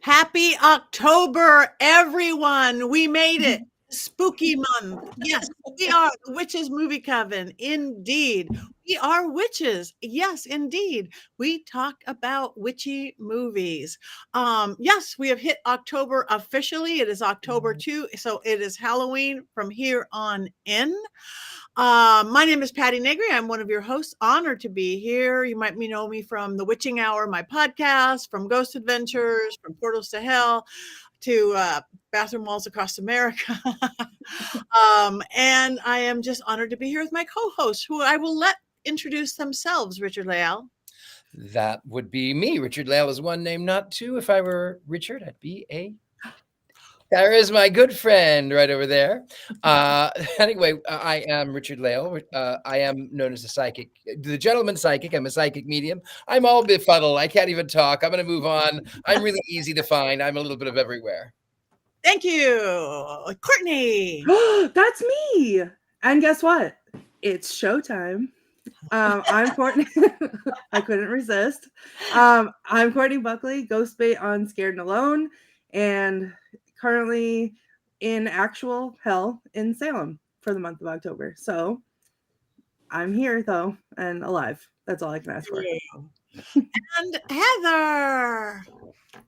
Happy October, everyone. We made it. Spooky month. Yes, we are the Witches Movie Coven. Indeed. We are witches. Yes, indeed. We talk about witchy movies. Yes, we have hit October officially. It is October 2, so it is Halloween from here on in. My name is Patti Negri. I'm one of your hosts. Honored to be here. You might know me from The Witching Hour, my podcast, from Ghost Adventures, from Portals to Hell, to Bathroom Walls Across America. And I am just honored to be here with my co-hosts, who I will let introduce themselves. Richard-Lael. That would be me. Richard-Lael is one name, not two. If I were Richard, I'd be a... There is my good friend right over there. Anyway, I am Richard-Lael. I am known as a psychic, the gentleman psychic. I'm a psychic medium. I'm all befuddled. I can't even talk. I'm going to move on. I'm really easy to find. I'm a little bit of everywhere. Thank you. Courtney. That's me. And guess what? It's showtime. I'm Courtney. I couldn't resist. I'm Courtney Buckley, ghost bait on Scared and Alone, and currently in actual hell in Salem for the month of October. So I'm here though and alive. That's all I can ask for. And Heather.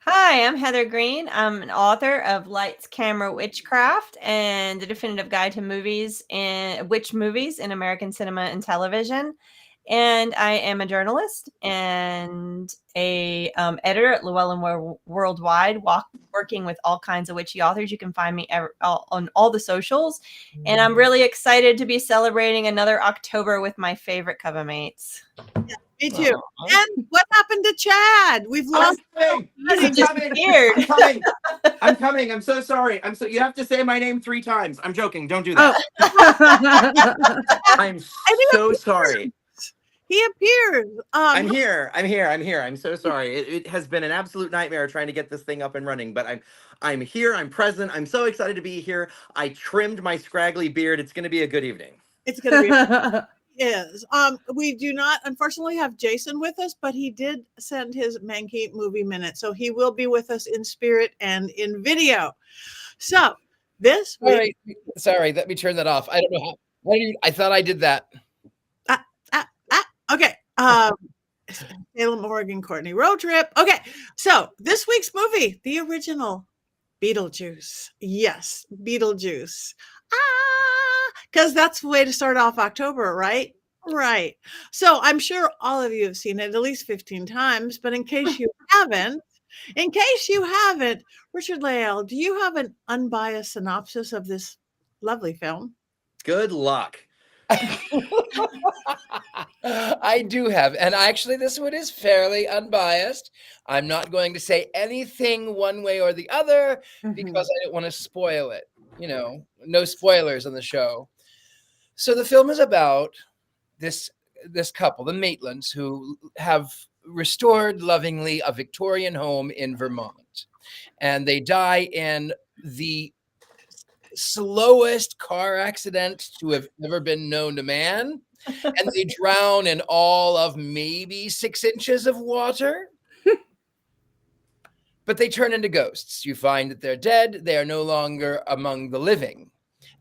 Hi, I'm Heather Greene. I'm an author of Lights, Camera, Witchcraft and the Definitive Guide to Movies and Witch Movies in American Cinema and Television. And I am a journalist and a editor at Llewellyn Worldwide, working with all kinds of witchy authors. You can find me on all the socials. And I'm really excited to be celebrating another October with my favorite cover mates. Yeah, me too. And what happened to Chad? We've lost him. I'm coming. I'm so sorry. You have to say my name 3 times. I'm joking. Don't do that. I'm so sorry. He appears. I'm here. I'm so sorry. It has been an absolute nightmare trying to get this thing up and running, but I'm here. I'm present. I'm so excited to be here. I trimmed my scraggly beard. It's going to be a good evening. It's going to be. Yes. We do not, unfortunately, have Jason with us, but he did send his Mankey movie minute, so he will be with us in spirit and in video. So this week. Sorry, let me turn that off. I don't know how. I thought I did that. Okay. Salem, Oregon, Courtney road trip. Okay. So this week's movie, the original Beetlejuice. Yes, Beetlejuice. Because that's the way to start off October, right? Right. So I'm sure all of you have seen it at least 15 times, but in case you haven't, Richard-Lael, do you have an unbiased synopsis of this lovely film? Good luck. I do have, and actually this one is fairly unbiased. I'm not going to say anything one way or the other because I don't want to spoil it. No spoilers on the show. So the film is about this couple, the Maitlands, who have restored lovingly a Victorian home in Vermont, and they die in the slowest car accident to have ever been known to man, and they drown in all of maybe 6 inches of water. But they turn into ghosts. You find that they're dead. They are no longer among the living,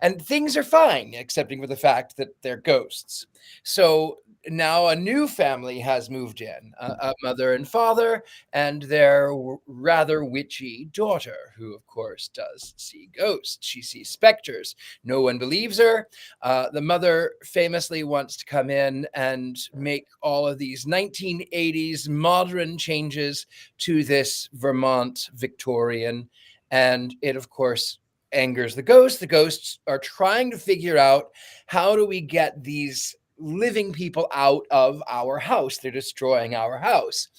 and things are fine, excepting for the fact that they're ghosts. So now a new family has moved in, a mother and father, and their rather witchy daughter, who, of course, does see ghosts. She sees specters. No one believes her. The mother famously wants to come in and make all of these 1980s modern changes to this Vermont Victorian, and it, of course, angers the ghosts. The ghosts are trying to figure out, how do we get these living people out of our house? They're destroying our house.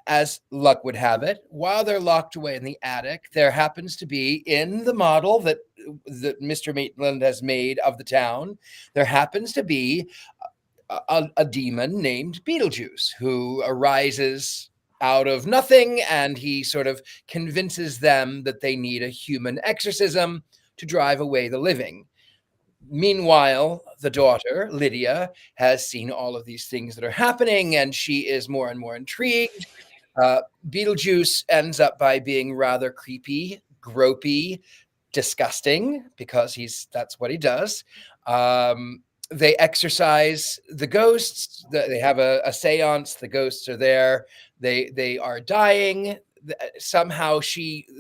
As luck would have it, while they're locked away in the attic, there happens to be, in the model that Mr. Maitland has made of the town, there happens to be a demon named Beetlejuice, who arises out of nothing, and he sort of convinces them that they need a human exorcism to drive away the living. Meanwhile, the daughter, Lydia, has seen all of these things that are happening, and she is more and more intrigued. Beetlejuice ends up by being rather creepy, gropey, disgusting, because that's what he does. They exorcise the ghosts. They have a seance. The ghosts are there. They are dying. Somehow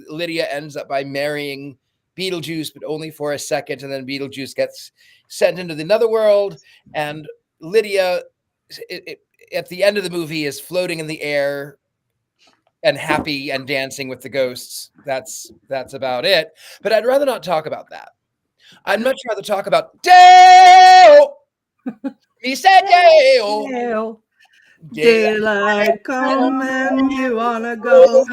Lydia ends up by marrying Beetlejuice, but only for a second, and then Beetlejuice gets sent into the netherworld, and Lydia, at the end of the movie, is floating in the air and happy and dancing with the ghosts. That's about it. But I'd rather not talk about that. I'd much rather talk about Dale. He said Dale. Daylight come and you wanna go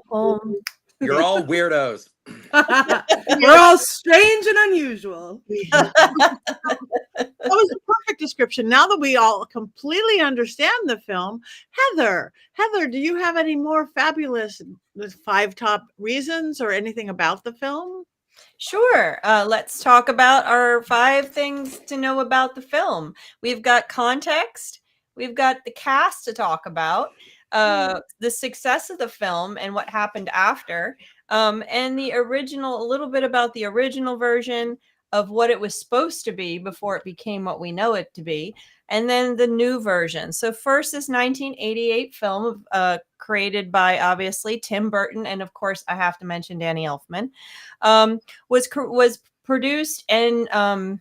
home. You're all weirdos. We're all strange and unusual. That was a perfect description. Now that we all completely understand the film, Heather, do you have any more fabulous 5 top reasons or anything about the film? Sure. Let's talk about our 5 things to know about the film. We've got context. We've got the cast to talk about, the success of the film and what happened after, and a little bit about the original version of what it was supposed to be before it became what we know it to be, and then the new version. So first, this 1988 film created by, obviously, Tim Burton, and of course, I have to mention Danny Elfman, was produced and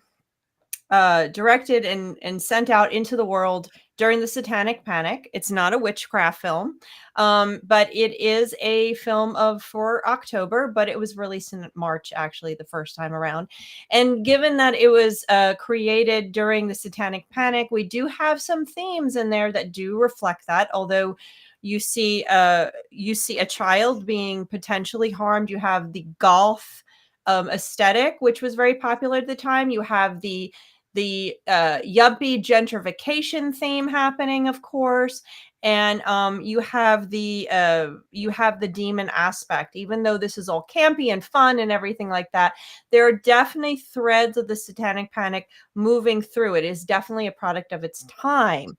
directed and sent out into the world during the Satanic Panic. It's not a witchcraft film, but it is a film for October, but it was released in March, actually, the first time around. And given that it was created during the Satanic Panic, we do have some themes in there that do reflect that, although you see a child being potentially harmed. You have the goth aesthetic, which was very popular at the time. You have the yuppie gentrification theme happening, of course, and you have the demon aspect. Even though this is all campy and fun and everything like that, there are definitely threads of the Satanic Panic moving through. It is definitely a product of its time.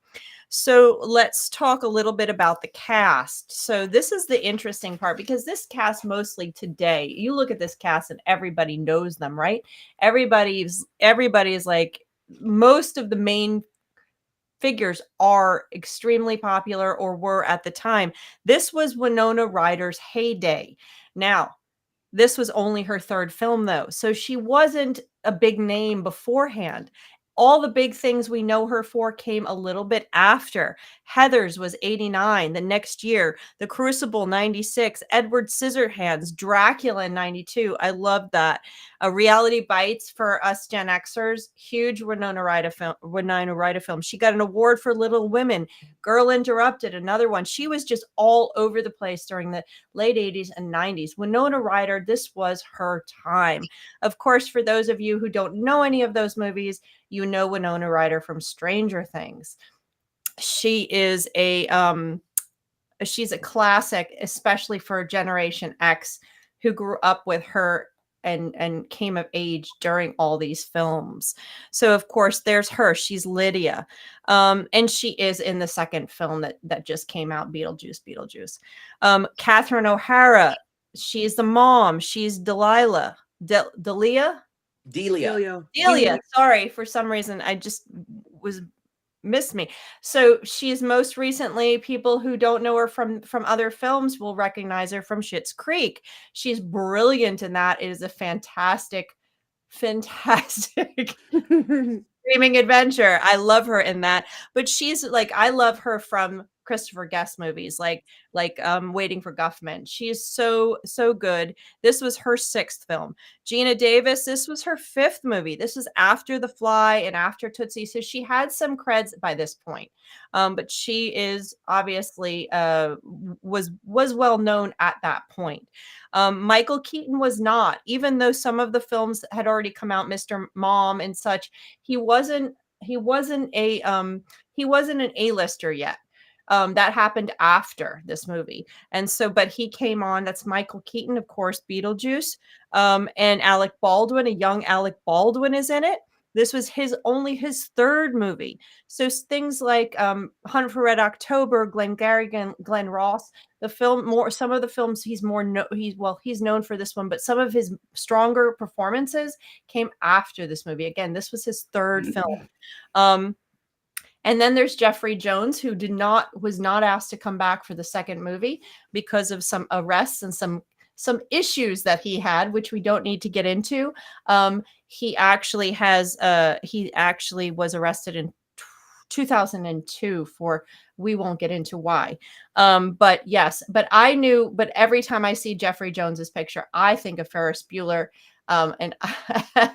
So let's talk a little bit about the cast. So this is the interesting part, because this cast, mostly today, you look at this cast and everybody knows them, right? Everybody is like, most of the main figures are extremely popular or were at the time. This was Winona Ryder's heyday. Now, this was only her 3rd film, though, so she wasn't a big name beforehand. All the big things we know her for came a little bit after. Heathers was 89. The next year, The Crucible, 96. Edward Scissorhands, Dracula in 92. I love that. Reality Bites for us Gen Xers. Huge Winona Ryder film. She got an award for Little Women. Girl Interrupted, another one. She was just all over the place during the late 80s and 90s. Winona Ryder, this was her time. Of course, for those of you who don't know any of those movies, you know Winona Ryder from Stranger Things. She is she's a classic, especially for Generation X, who grew up with her and came of age during all these films. So of course there's her. She's Lydia, and she is in the 2nd film that just came out, Beetlejuice. Catherine O'Hara, she's the mom. She's Delia. Sorry, for some reason I just missed me. So she's most recently, people who don't know her from other films will recognize her from Schitt's Creek. She's brilliant in that. It is a fantastic screaming adventure. I love her in that. But she's like, I love her from Christopher Guest movies, like Waiting for Guffman. She is so good. This was her 6th film. Geena Davis, this was her 5th movie. This was after The Fly and after Tootsie, so she had some creds by this point. But she is obviously was well known at that point. Michael Keaton was not, even though some of the films had already come out, Mr. Mom and such. He wasn't an A-lister yet. That happened after this movie. And so, but he came on, that's Michael Keaton, of course, Beetlejuice, and Alec Baldwin, a young Alec Baldwin is in it. This was his third movie. So things like Hunt for Red October, Glengarry Glen Ross, some of the films he's known for this one, but some of his stronger performances came after this movie. Again, this was his third film. And then there's Jeffrey Jones, who was not asked to come back for the second movie because of some arrests and some issues that he had, which we don't need to get into. He actually was arrested in 2002 for, we won't get into why. But every time I see Jeffrey Jones's picture, I think of Ferris Bueller. And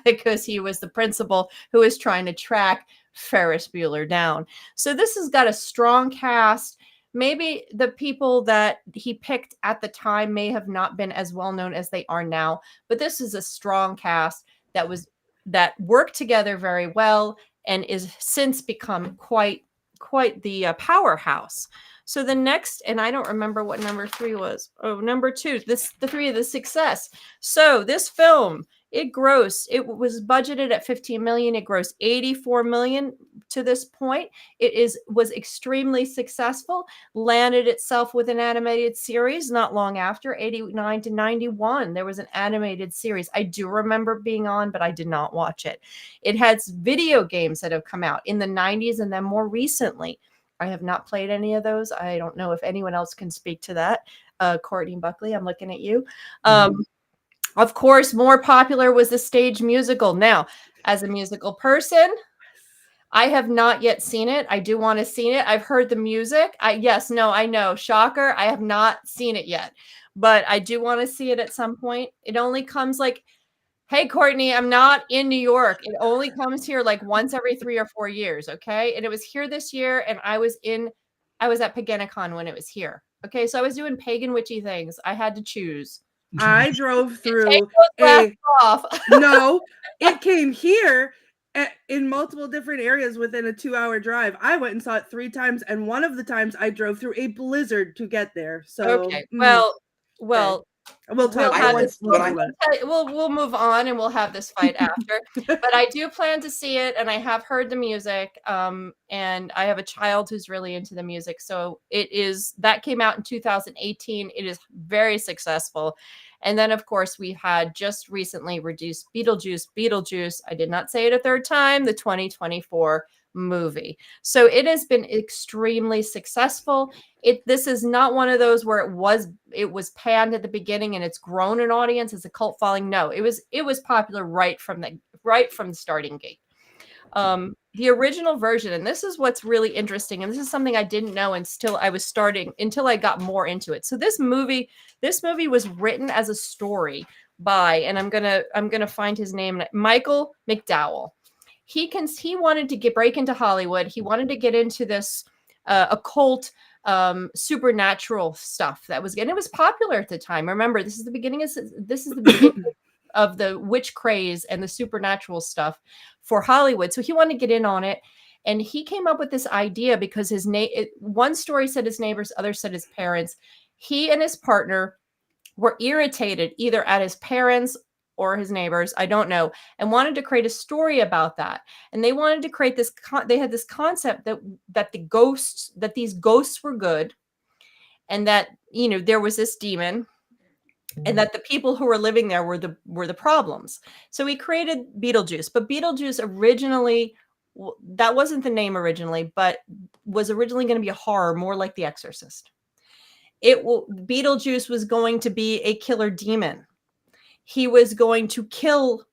because he was the principal who was trying to track Ferris Bueller down. So this has got a strong cast. Maybe the people that he picked at the time may have not been as well known as they are now, but this is a strong cast that worked together very well and is since become quite the powerhouse. So the next, and I don't remember what number 3 was. Oh, number 2, the 3 of the success. So this film, it was budgeted at 15 million. It grossed 84 million to this point. Was extremely successful, landed itself with an animated series not long after, 89 to 91. There was an animated series. I do remember being on, but I did not watch it. It has video games that have come out in the 90s and then more recently. I have not played any of those. I don't know if anyone else can speak to that. Courtney Buckley, I'm looking at you. Of course, more popular was the stage musical. Now, as a musical person, I have not yet seen it. I do want to see it. I've heard the music. I know. Shocker. I have not seen it yet, but I do want to see it at some point. It only comes hey, Courtney, I'm not in New York. It only comes here once every 3 or 4 years. Okay. And it was here this year. And I was at Paganacon when it was here. Okay. So I was doing pagan witchy things. I had to choose. I drove through it came here in multiple different areas within a 2-hour drive. I went and saw it 3 times. And one of the times I drove through a blizzard to get there. So, okay. Well, we'll talk. We'll move on and we'll have this fight after. But I do plan to see it, and I have heard the music. And I have a child who's really into the music, so that came out in 2018. It is very successful. And then, of course, we had just recently reduced Beetlejuice. I did not say it a third time. The 2024 movie. So it has been extremely successful. This is not one of those where it was panned at the beginning and it's grown an audience as a cult following. No, it was popular right from the starting gate. The original version, and this is what's really interesting, and this is something I didn't know until I got more into it. So this movie was written as a story by, and I'm gonna find his name, Michael McDowell. He wanted to break into Hollywood. He wanted to get into this occult, supernatural stuff and it was popular at the time. Remember, this is the beginning of the witch craze and the supernatural stuff for Hollywood. So he wanted to get in on it, and he came up with this idea because one story said his neighbors, others said his parents. He and his partner were irritated either at his parents or his neighbors, I don't know, and wanted to create a story about that. And they wanted to create this, they had this concept that these ghosts were good, and that, there was this demon, and that the people who were living there were the problems. So he created Beetlejuice, but Beetlejuice originally, that wasn't the name originally, but was originally going to be a horror, more like The Exorcist. Beetlejuice was going to be a killer demon. He was going to kill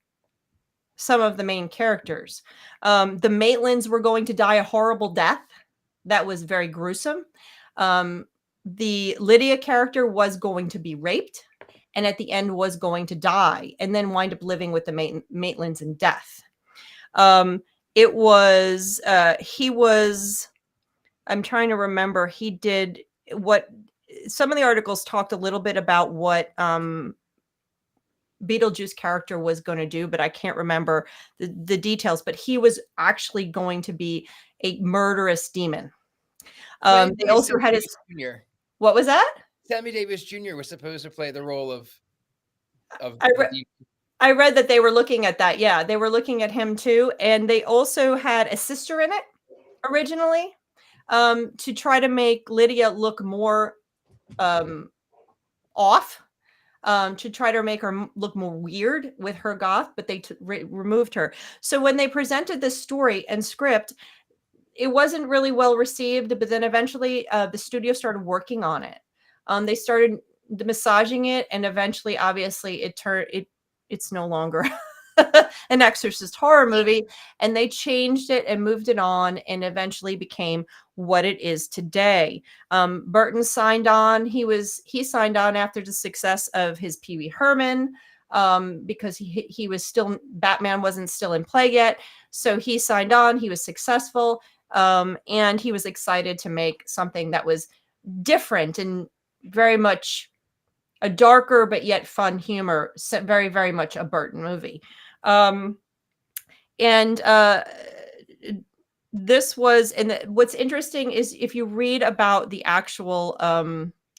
some of the main characters. The Maitlands were going to die a horrible death that was very gruesome. The Lydia character was going to be raped, and at the end was going to die and then wind up living with the Maitlands in death. I'm trying to remember, he did what some of the articles talked a little bit about what Beetlejuice character was going to do, but I can't remember the details. But he was actually going to be a murderous demon. They also had his Jr. What was that? Sammy Davis Jr. was supposed to play the role of I read that they were looking at that. Yeah, they were looking at him too, and they also had a sister in it originally, to try to make Lydia look more off, to try to make her look more weird with her goth, but they removed her. So when they presented this story and script, it wasn't really well received, but then eventually the studio started working on it. They started massaging it, and eventually, obviously, it's no longer an Exorcist horror movie, and they changed it and moved it on, and eventually became what it is today. Burton signed on. He signed on after the success of his Pee Wee Herman, because he was still, Batman wasn't still in play yet, so he signed on. He was successful, and he was excited to make something that was different and very much a darker but yet fun humor, very, very much a Burton movie. This was, and what's interesting is if you read about the actual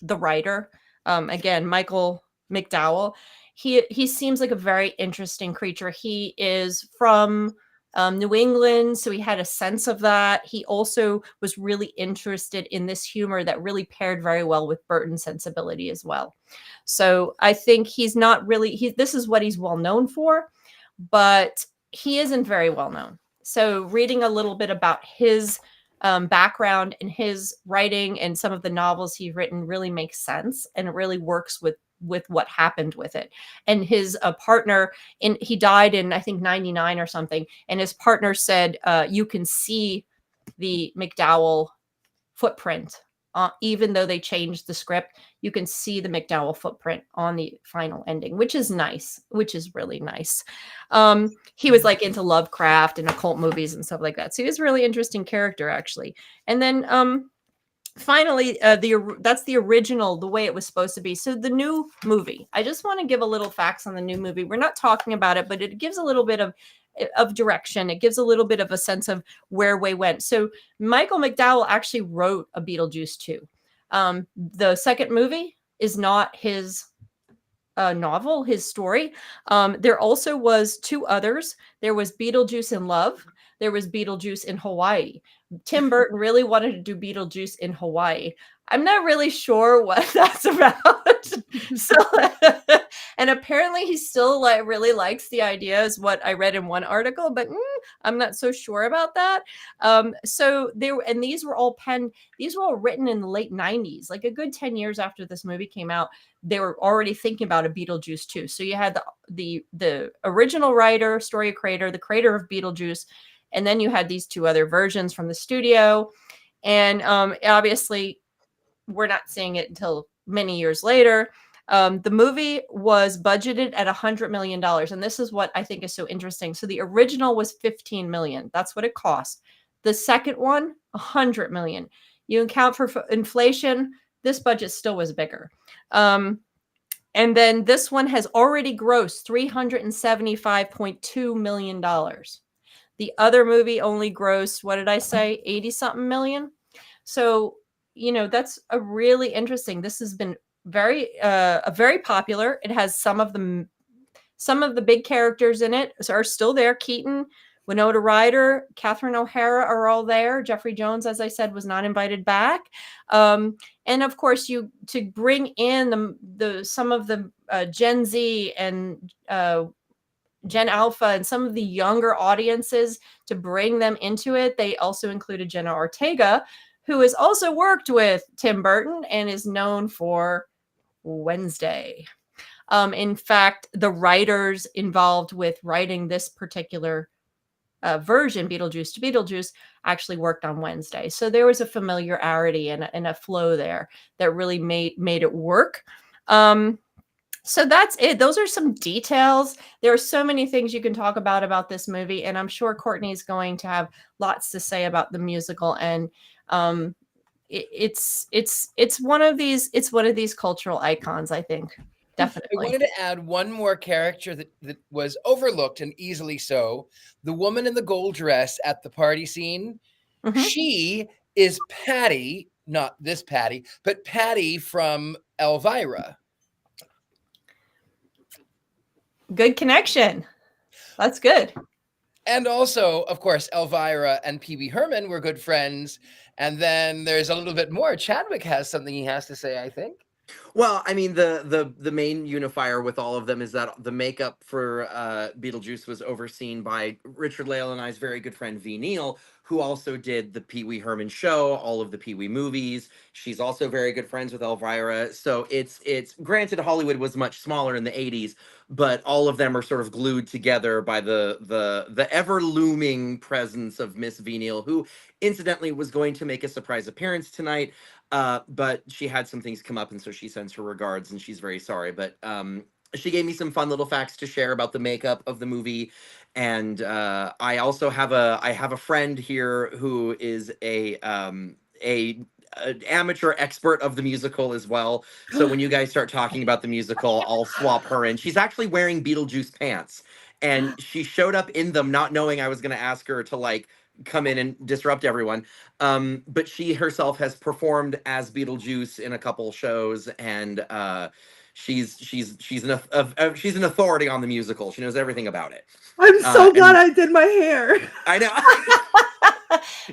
the writer, again, Michael McDowell, he seems like a very interesting creature. He is from New England, so he had a sense of that. He also was really interested in this humor that really paired very well with Burton's sensibility as well. So I think he's not really, this is what he's well known for, but he isn't very well known. So reading a little bit about his background and his writing and some of the novels he's written really makes sense, and it really works with what happened with it. And his partner, he died in, I think, 99 or something, and his partner said, you can see the McDowell footprint. Even though they changed the script, you can see the McDowell footprint on the final ending, which is nice, which is really nice. He was like into Lovecraft and occult movies and stuff like that. So he was a really interesting character, actually. And then finally, that's the original, the way it was supposed to be. So the new movie, I just want to give a little facts on the new movie. We're not talking about it, but it gives a little bit of direction. It gives a little bit of a sense of where we went. So Michael McDowell actually wrote a Beetlejuice 2. The second movie is not his novel, his story. There also was two others. There was Beetlejuice in Love. There was Beetlejuice in Hawaii. Tim Burton really wanted to do Beetlejuice in Hawaii. I'm not really sure what that's about. So, and apparently he still really likes the idea, is what I read in one article, but I'm not so sure about that. So these were all written in the late 90s, like a good 10 years after this movie came out. They were already thinking about a Beetlejuice 2. So you had the original writer, story creator, the creator of Beetlejuice, and then you had these two other versions from the studio. And obviously, we're not seeing it until many years later. The movie was budgeted at $100 million. And this is what I think is so interesting. So the original was $15 million. That's what it cost. The second one, $100 million. You account for inflation, this budget still was bigger. And then this one has already grossed $375.2 million. The other movie only grossed, what did I say, 80-something million? So, that's a really interesting. This has been very popular. It has some of the big characters in it are still there. Keaton, Winona Ryder, Catherine O'Hara are all there. Jeffrey Jones, as I said, was not invited back. And of course, to bring in some of the Gen Z and Gen Alpha and some of the younger audiences, to bring them into it, they also included Jenna Ortega, who has also worked with Tim Burton and is known for Wednesday. In fact, the writers involved with writing this particular version, Beetlejuice to Beetlejuice, actually worked on Wednesday. So there was a familiarity and a flow there that really made it work. So that's it. Those are some details. There are so many things you can talk about this movie, and I'm sure Courtney's going to have lots to say about the musical. And it's one of these cultural icons, I think. Definitely. I wanted to add one more character that was overlooked, and easily so. The woman in the gold dress at the party scene. Mm-hmm. She is Patti, not this Patti, but Patti from Elvira. Good connection. That's good. And also, of course, Elvira and Pee-wee Herman were good friends. And then there's a little bit more. Chadwick has something he has to say, I think. Well, I mean, the main unifier with all of them is that the makeup for Beetlejuice was overseen by Richard-Lael and I's very good friend V. Neal, who also did the Pee Wee Herman show, all of the Pee Wee movies. She's also very good friends with Elvira. So it's granted Hollywood was much smaller in the 80s, but all of them are sort of glued together by the ever looming presence of Miss V. Neal, who incidentally was going to make a surprise appearance tonight. But she had some things come up, and so she sends her regards, and she's very sorry. But she gave me some fun little facts to share about the makeup of the movie, and I also have a friend here who is an amateur expert of the musical as well. So when you guys start talking about the musical, I'll swap her in. She's actually wearing Beetlejuice pants, and she showed up in them, not knowing I was going to ask her to like come in and disrupt everyone. But she herself has performed as Beetlejuice in a couple shows, and she's an authority on the musical. She knows everything about it. I'm so glad I did my hair. I know.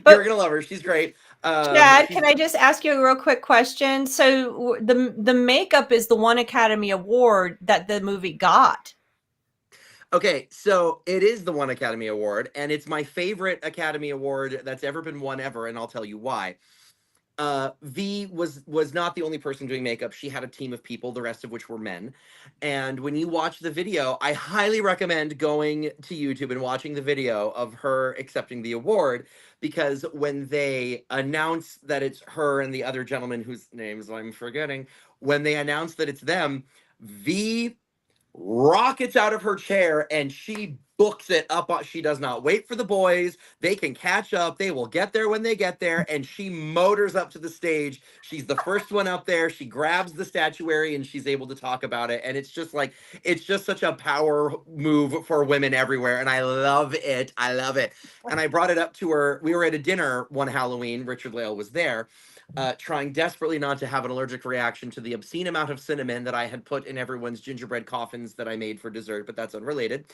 But- You're gonna love her. She's great. Chad, can I just ask you a real quick question? So the makeup is the one Academy Award that the movie got. Okay, so it is the one Academy Award, and it's my favorite Academy Award that's ever been won ever, and I'll tell you why. V was not the only person doing makeup. She had a team of people, the rest of which were men. And when you watch the video, I highly recommend going to YouTube and watching the video of her accepting the award, because when they announce that it's her and the other gentleman whose names I'm forgetting, when they announce that it's them, V rockets out of her chair and she books it up. She does not wait for the boys. They can catch up. They will get there when they get there. And she motors up to the stage. She's the first one up there. She grabs the statuary and she's able to talk about it. And it's just like, it's just such a power move for women everywhere. And I love it. I love it. And I brought it up to her. We were at a dinner one Halloween. Richard-Lael was there. Trying desperately not to have an allergic reaction to the obscene amount of cinnamon that I had put in everyone's gingerbread coffins that I made for dessert, but that's unrelated.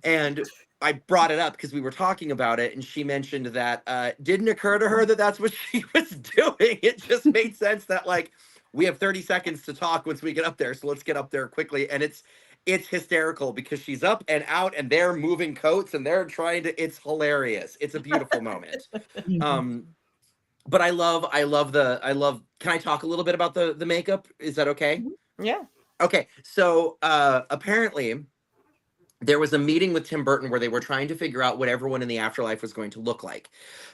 And I brought it up because we were talking about it, and she mentioned that didn't occur to her that that's what she was doing. It just made sense that like we have 30 seconds to talk once we get up there, so let's get up there quickly. And it's hysterical because she's up and out and they're moving coats and they're trying to, it's hilarious. It's a beautiful moment. But I love, can I talk a little bit about the makeup? Is that okay? Yeah. Okay. So apparently there was a meeting with Tim Burton where they were trying to figure out what everyone in the afterlife was going to look like.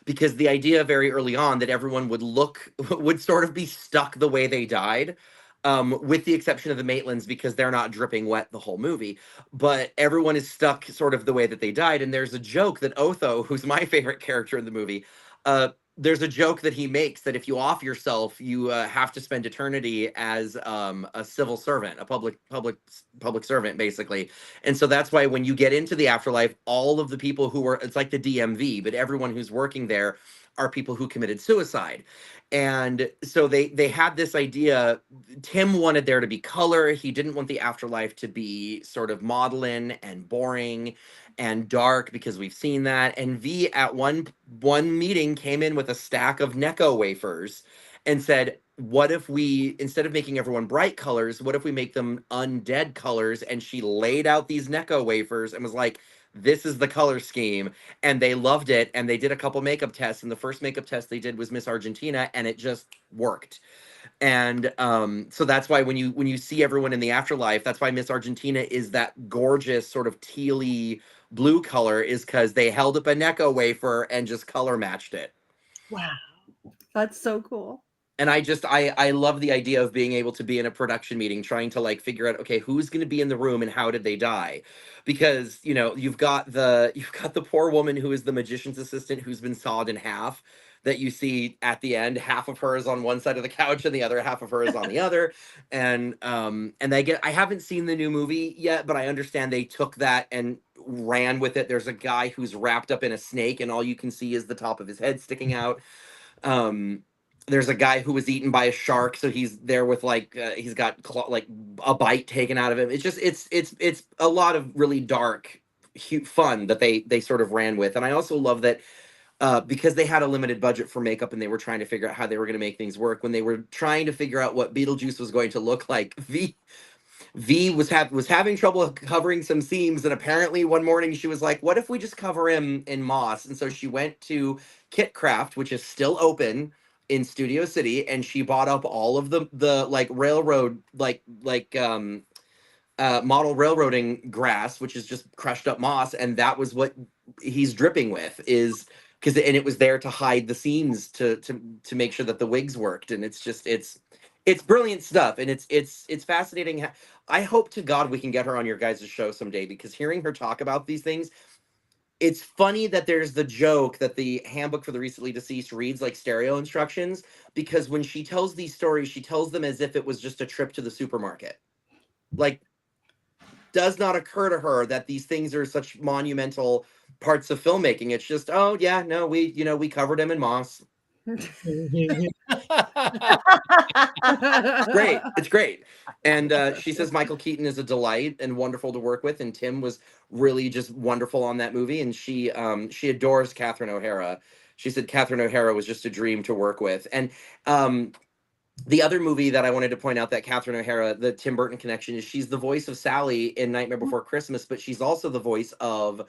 Because the idea very early on that everyone would sort of be stuck the way they died. With the exception of the Maitlands, because they're not dripping wet the whole movie. But everyone is stuck sort of the way that they died. And there's a joke that Otho, who's my favorite character in the movie, there's a joke that he makes that if you off yourself, you have to spend eternity as a civil servant, a public servant, basically. And so that's why when you get into the afterlife, all of the people who were, it's like the DMV, but everyone who's working there are people who committed suicide. And so they had this idea. Tim wanted there to be color. He didn't want the afterlife to be sort of maudlin and boring and dark, because we've seen that. And V at one meeting came in with a stack of Necco wafers and said, what if we, instead of making everyone bright colors, what if we make them undead colors? And she laid out these Necco wafers and was like, this is the color scheme. And they loved it. And they did a couple makeup tests. And the first makeup test they did was Miss Argentina, and it just worked. And so that's why when you see everyone in the afterlife, that's why Miss Argentina is that gorgeous sort of tealy blue color, is because they held up a Necco wafer and just color matched it. Wow. That's so cool. And I love the idea of being able to be in a production meeting trying to like figure out, okay, who's going to be in the room and how did they die? Because, you know, you've got the poor woman who is the magician's assistant who's been sawed in half, that you see at the end. Half of her is on one side of the couch and the other half of her is on the other. And I haven't seen the new movie yet, but I understand they took that and ran with it. There's a guy who's wrapped up in a snake and all you can see is the top of his head sticking out. there's a guy who was eaten by a shark, so he's there with like he's got like a bite taken out of him. It's just it's a lot of really dark fun that they sort of ran with. And I also love that because they had a limited budget for makeup and they were trying to figure out how they were going to make things work. When they were trying to figure out what Beetlejuice was going to look like, V was having trouble covering some seams, and apparently one morning she was like, "What if we just cover him in moss?" And so she went to Kitcraft, which is still open in Studio City, and she bought up all of the like railroad model railroading grass, which is just crushed up moss, and that was what he's dripping with, is because and it was there to hide the seams to make sure that the wigs worked. And it's just it's brilliant stuff, and it's fascinating. I hope to God we can get her on your guys' show someday, because hearing her talk about these things, it's funny that there's the joke that the handbook for the recently deceased reads like stereo instructions, because when she tells these stories, she tells them as if it was just a trip to the supermarket. Like, does not occur to her that these things are such monumental parts of filmmaking. It's just, oh yeah, no, we covered him in moss. Great. It's great. And she says Michael Keaton is a delight and wonderful to work with. And Tim was really just wonderful on that movie. And she adores Catherine O'Hara. She said Catherine O'Hara was just a dream to work with. And the other movie that I wanted to point out that Catherine O'Hara, the Tim Burton connection, is she's the voice of Sally in Nightmare Before Christmas, but she's also the voice of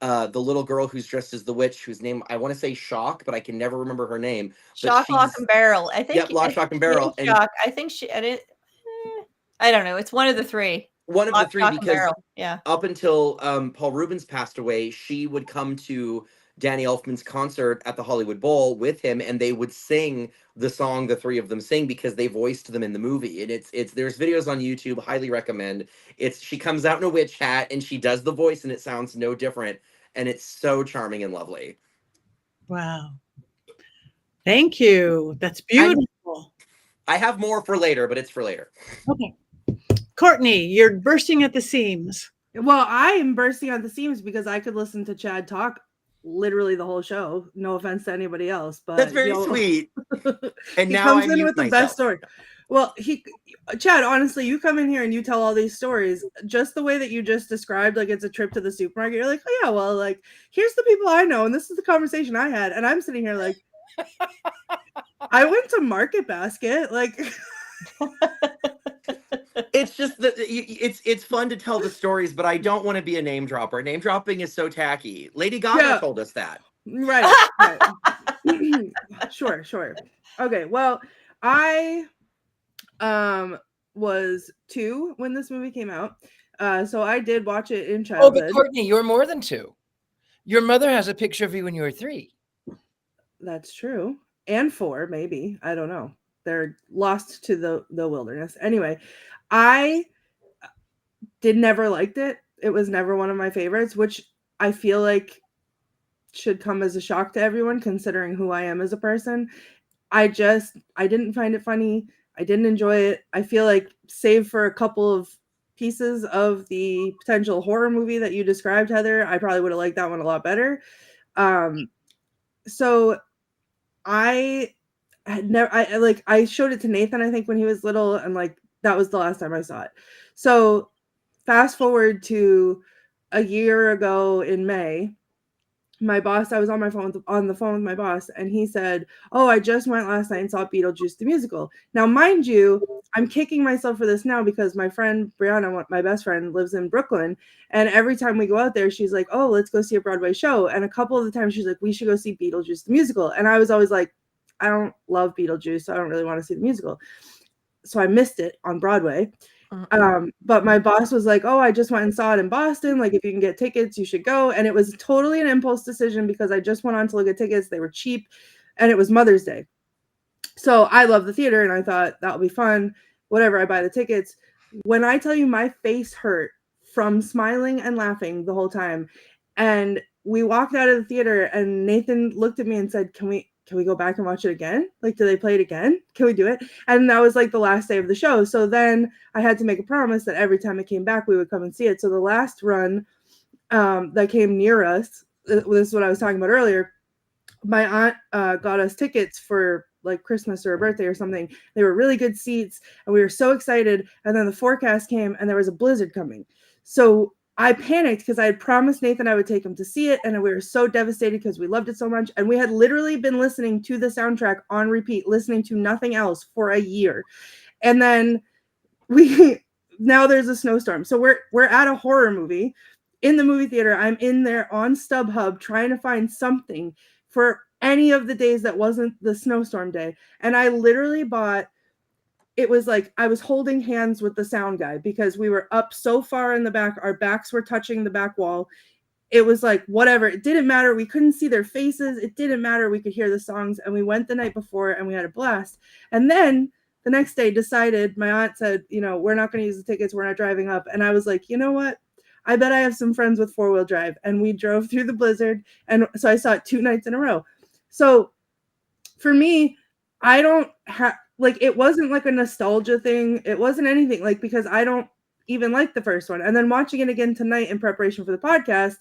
the little girl who's dressed as the witch, whose name I want to say Shock, but I can never remember her name. Shock, Lock, and Barrel. I think. Yep, Lock, Shock, and Barrel. And Shock. I think she. I don't know. It's one of the three. One of Lock, the three, Shock, because yeah. Up until Paul Rubens passed away, she would come to Danny Elfman's concert at the Hollywood Bowl with him, and they would sing the song the three of them sing because they voiced them in the movie. And it's there's videos on YouTube, highly recommend. She comes out in a witch hat and she does the voice, and it sounds no different, and it's so charming and lovely. Wow. Thank you. That's beautiful. I have more for later, but it's for later. Okay. Courtney, you're bursting at the seams. Well, I am bursting at the seams because I could listen to Chad talk literally the whole show. No offense to anybody else, but that's very sweet. And he now comes in with the best story. Well, Chad, honestly, you come in here and you tell all these stories just the way that you just described, like it's a trip to the supermarket. You're like, oh yeah, well, like here's the people I know, and this is the conversation I had, and I'm sitting here like, I went to Market Basket, like. It's just that it's fun to tell the stories, but I don't want to be a name dropper. Name dropping is so tacky. Lady Gaga told us that. Right. Sure. Okay. Well, I was 2 when this movie came out. So I did watch it in childhood. Oh, but Courtney, you're more than 2. Your mother has a picture of you when you were 3. That's true. And 4, maybe. I don't know. They're lost to the wilderness. Anyway, I never liked it. It was never one of my favorites, which I feel like should come as a shock to everyone considering who I am as a person. I didn't find it funny. I didn't enjoy it. I feel like save for a couple of pieces of the potential horror movie that you described, Heather, I probably would have liked that one a lot better. So I showed it to Nathan, I think, when he was little, and like that was the last time I saw it. So fast forward to a year ago in May, my boss, I was on the phone with my boss, and he said, oh, I just went last night and saw Beetlejuice the musical. Now, mind you, I'm kicking myself for this now because my friend Brianna, my best friend, lives in Brooklyn, and every time we go out there, she's like, oh, let's go see a Broadway show. And a couple of the times she's like, we should go see Beetlejuice the musical. And I was always like, I don't love Beetlejuice, so I don't really want to see the musical. So I missed it on Broadway. But my boss was like, oh, I just went and saw it in Boston. Like, if you can get tickets, you should go. And it was totally an impulse decision because I just went on to look at tickets. They were cheap, and it was Mother's Day. So I love the theater, and I thought that'll be fun. Whatever, I buy the tickets. When I tell you my face hurt from smiling and laughing the whole time. And we walked out of the theater, and Nathan looked at me and said, can we go back and watch it again? Like, do they play it again? Can we do it? And that was like the last day of the show. So then I had to make a promise that every time it came back, we would come and see it. So the last run that came near us, this is what I was talking about earlier, my aunt got us tickets for like Christmas or a birthday or something. They were really good seats and we were so excited. And then the forecast came and there was a blizzard coming. So I panicked because I had promised Nathan I would take him to see it. And we were so devastated because we loved it so much. And we had literally been listening to the soundtrack on repeat, listening to nothing else for a year. And then now there's a snowstorm. So we're at a horror movie in the movie theater. I'm in there on StubHub trying to find something for any of the days that wasn't the snowstorm day. And I literally bought, it was like I was holding hands with the sound guy because we were up so far in the back. Our backs were touching the back wall. It was like, whatever. It didn't matter. We couldn't see their faces. It didn't matter. We could hear the songs. And we went the night before and we had a blast. And then the next day decided, my aunt said, we're not going to use the tickets. We're not driving up. And I was like, you know what? I bet I have some friends with 4-wheel drive. And we drove through the blizzard. And so I saw it 2 nights in a row. So for me, I don't have, like, it wasn't like a nostalgia thing. It wasn't anything, like, because I don't even like the first one. And then watching it again tonight in preparation for the podcast,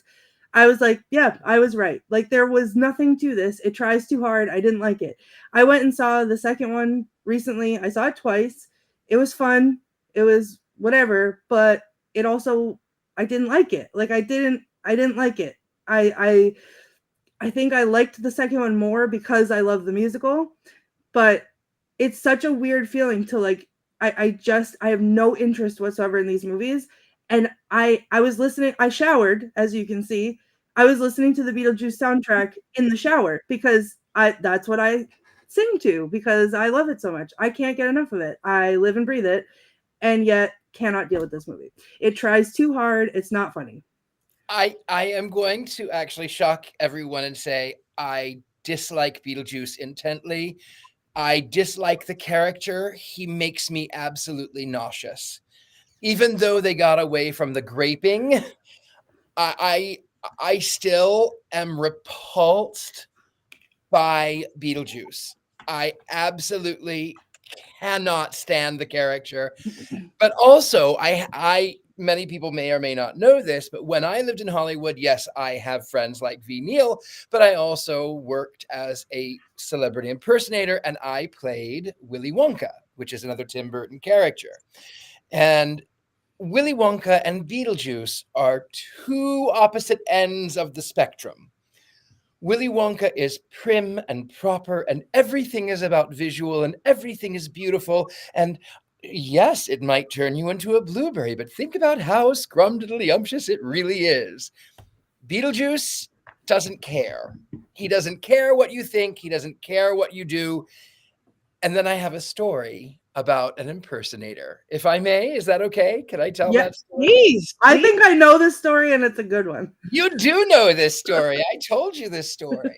I was like, yeah, I was right. Like, there was nothing to this. It tries too hard. I didn't like it. I went and saw the second one recently. I saw it twice. It was fun. It was whatever, but it also, I didn't like it. Like, I didn't like it. I think I liked the second one more because I love the musical, but it's such a weird feeling to, like, I have no interest whatsoever in these movies. And I was listening, I showered, as you can see. I was listening to the Beetlejuice soundtrack in the shower because that's what I sing to because I love it so much. I can't get enough of it. I live and breathe it, and yet cannot deal with this movie. It tries too hard. It's not funny. I am going to actually shock everyone and say I dislike Beetlejuice intently. I dislike the character. He makes me absolutely nauseous. Even though they got away from the graping, I still am repulsed by Beetlejuice. I absolutely cannot stand the character. But also, many people may or may not know this, but when I lived in Hollywood, yes, I have friends like V. Neal, but I also worked as a celebrity impersonator, and I played Willy Wonka, which is another Tim Burton character. And Willy Wonka and Beetlejuice are two opposite ends of the spectrum. Willy Wonka is prim and proper, and everything is about visual, and everything is beautiful, and yes, it might turn you into a blueberry, but think about how scrumdiddlyumptious it really is. Beetlejuice doesn't care. He doesn't care what you think. He doesn't care what you do. And then I have a story about an impersonator. If I may, is that okay? Can I tell that story? Please. I think I know this story and it's a good one. You do know this story. I told you this story.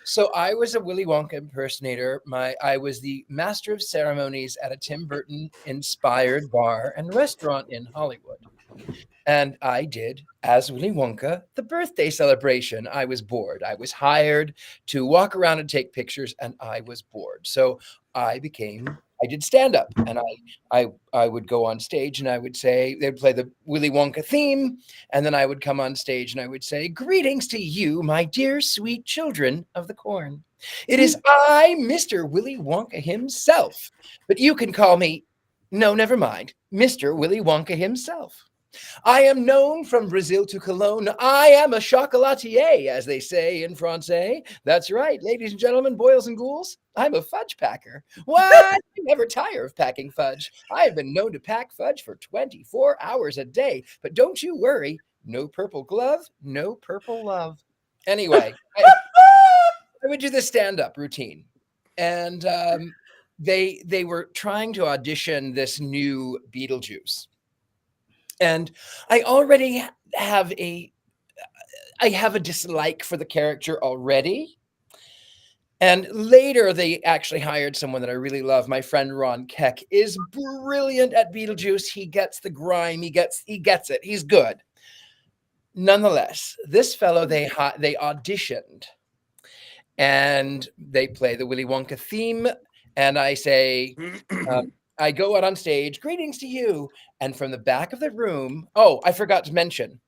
So I was a Willy Wonka impersonator. I was the master of ceremonies at a Tim Burton inspired bar and restaurant in Hollywood. And I did, as Willy Wonka, the birthday celebration. I was bored. I was hired to walk around and take pictures, and I was bored. So I did stand-up, and I would go on stage and I would say, they'd play the Willy Wonka theme, and then I would come on stage and I would say, "Greetings to you, my dear sweet children of the corn. It is I, Mr. Willy Wonka himself, but you can call me, no, never mind, Mr. Willy Wonka himself. I am known from Brazil to Cologne. I am a chocolatier, as they say in Francais. That's right, ladies and gentlemen, boys and ghouls. I'm a fudge packer. What? I never tire of packing fudge. I have been known to pack fudge for 24 hours a day. But don't you worry, no purple glove, no purple love." Anyway, I would do this stand-up routine. And they were trying to audition this new Beetlejuice. And I already have a dislike for the character already. And later they actually hired someone that I really love. My friend Ron Keck is brilliant at Beetlejuice. He gets the grime. He gets it. He's good. Nonetheless, this fellow, they auditioned and they play the Willy Wonka theme. And I say, I go out on stage, "Greetings to you." And from the back of the room, oh, I forgot to mention,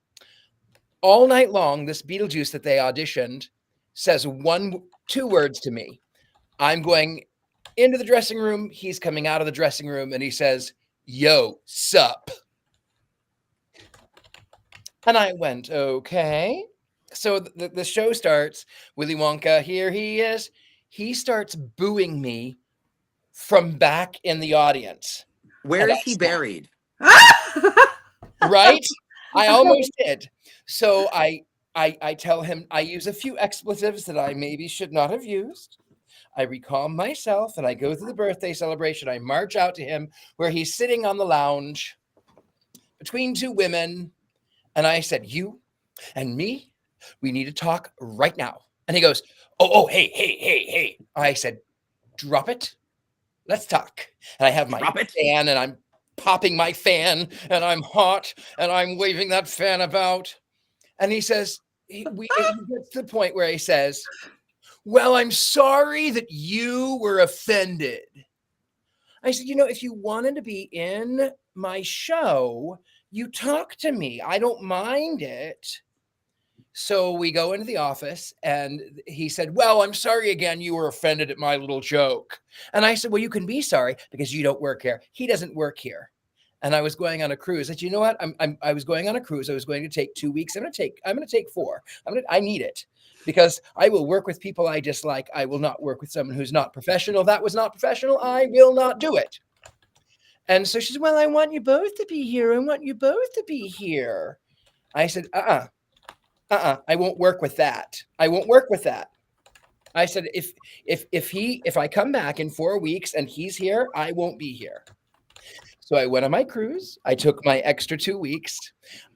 all night long, this Beetlejuice that they auditioned says 2 words to me. I'm going into the dressing room. He's coming out of the dressing room and he says, "Yo, sup?" And I went, okay. So the show starts. Willy Wonka, here he is. He starts booing me from back in the audience. Where And is he buried? Right? I almost did. So I tell him I use a few expletives that I maybe should not have used. I recalm myself and I go through the birthday celebration. I march out to him where he's sitting on the lounge between two women. And I said, "You and me, we need to talk right now." And he goes, oh, hey. I said, "Drop it. Let's talk." And I have my fan and I'm popping my fan and I'm hot and I'm waving that fan about. And he says, he gets to the point where he says, "Well, I'm sorry that you were offended." I said, if you wanted to be in my show, you talk to me. I don't mind it. So we go into the office and he said, "Well, I'm sorry again. You were offended at my little joke." And I said, "Well, you can be sorry because you don't work here. He doesn't work here." And I was going on a cruise. I said, "You know what? I was going on a cruise. I was going to take 2 weeks. I'm going to take 4. I need it because I will work with people I dislike. I will not work with someone who's not professional. That was not professional. I will not do it." And so she said, "Well, I want you both to be here. I want you both to be here." I said, I won't work with that. I won't work with that. I said, if I come back in 4 weeks and he's here, I won't be here. So I went on my cruise. I took my extra 2 weeks.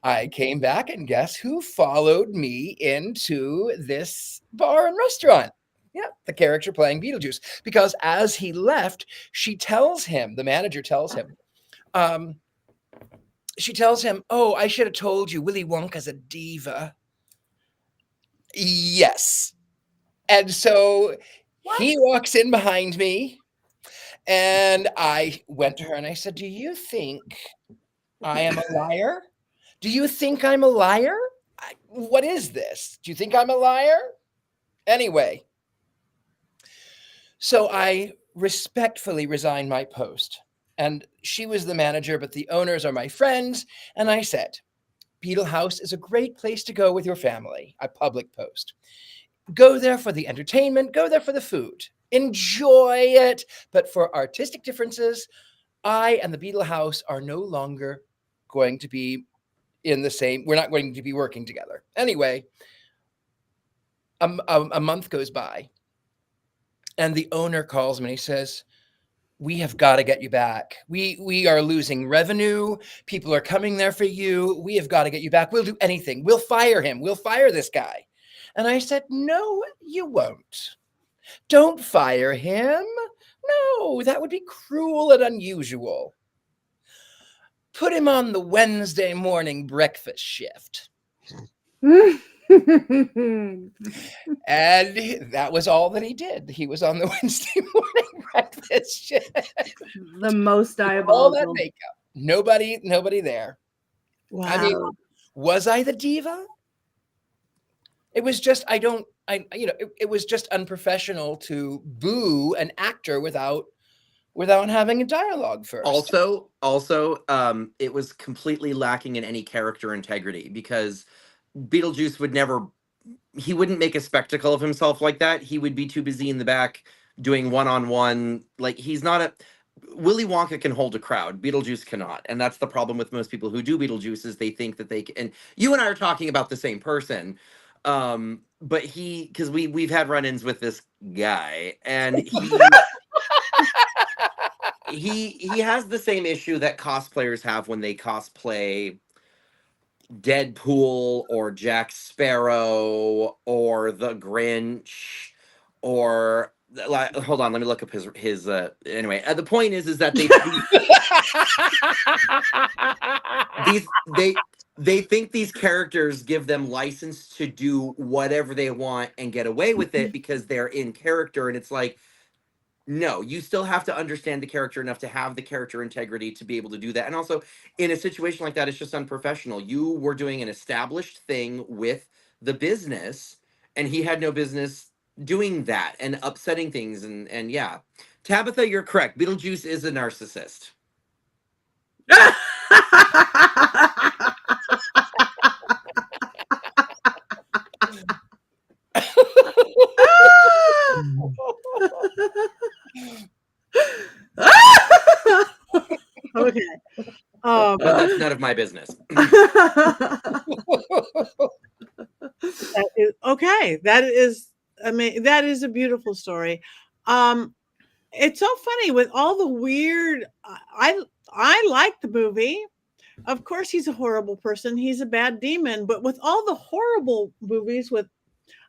I came back and guess who followed me into this bar and restaurant? Yeah, the character playing Beetlejuice. Because as he left, she tells him, the manager tells him, she tells him, "Oh, I should have told you, Willy Wonka's a diva." Yes. And so he walks in behind me and I went to her and I said, "Do you think I am a liar? Do you think I'm a liar? What is this? Do you think I'm a liar?" Anyway, so I respectfully resigned my post. And she was the manager, but the owners are my friends. And I said, "Beetle House is a great place to go with your family," a public post. "Go there for the entertainment, go there for the food. Enjoy it. But for artistic differences, I and the Beetle House are no longer going to be we're not going to be working together." Anyway, a month goes by and the owner calls me and he says, "We have got to get you back. We are losing revenue. People are coming there for you. We have got to get you back. We'll do anything. We'll fire him. We'll fire this guy." And I said, "No, you won't. Don't fire him. No, that would be cruel and unusual. Put him on the Wednesday morning breakfast shift." And that was all that he did. He was on the Wednesday morning breakfast shift. The most All diabolical. that makeup. Nobody there. Wow. I mean, was I the diva? It was just, it was just unprofessional to boo an actor without having a dialogue first. Also, it was completely lacking in any character integrity because Beetlejuice wouldn't make a spectacle of himself like that. He would be too busy in the back doing one-on-one. Like, he's not Willy Wonka can hold a crowd. Beetlejuice cannot. And that's the problem with most people who do Beetlejuice is they think that they can. And you and I are talking about the same person. But because we've had run-ins with this guy and he has the same issue that cosplayers have when they cosplay Deadpool or Jack Sparrow or the Grinch or hold on, let me look up his anyway. The point is that they think these characters give them license to do whatever they want and get away with it because they're in character, and it's like, no, you still have to understand the character enough to have the character integrity to be able to do that. And also, in a situation like that, it's just unprofessional. You were doing an established thing with the business, and he had no business doing that and upsetting things. And yeah, Tabitha, you're correct. Beetlejuice is a narcissist. Okay. But that's none of my business. Okay. That is, I mean, that is a beautiful story. It's so funny with all the weird. I like the movie. Of course, he's a horrible person. He's a bad demon. But with all the horrible movies with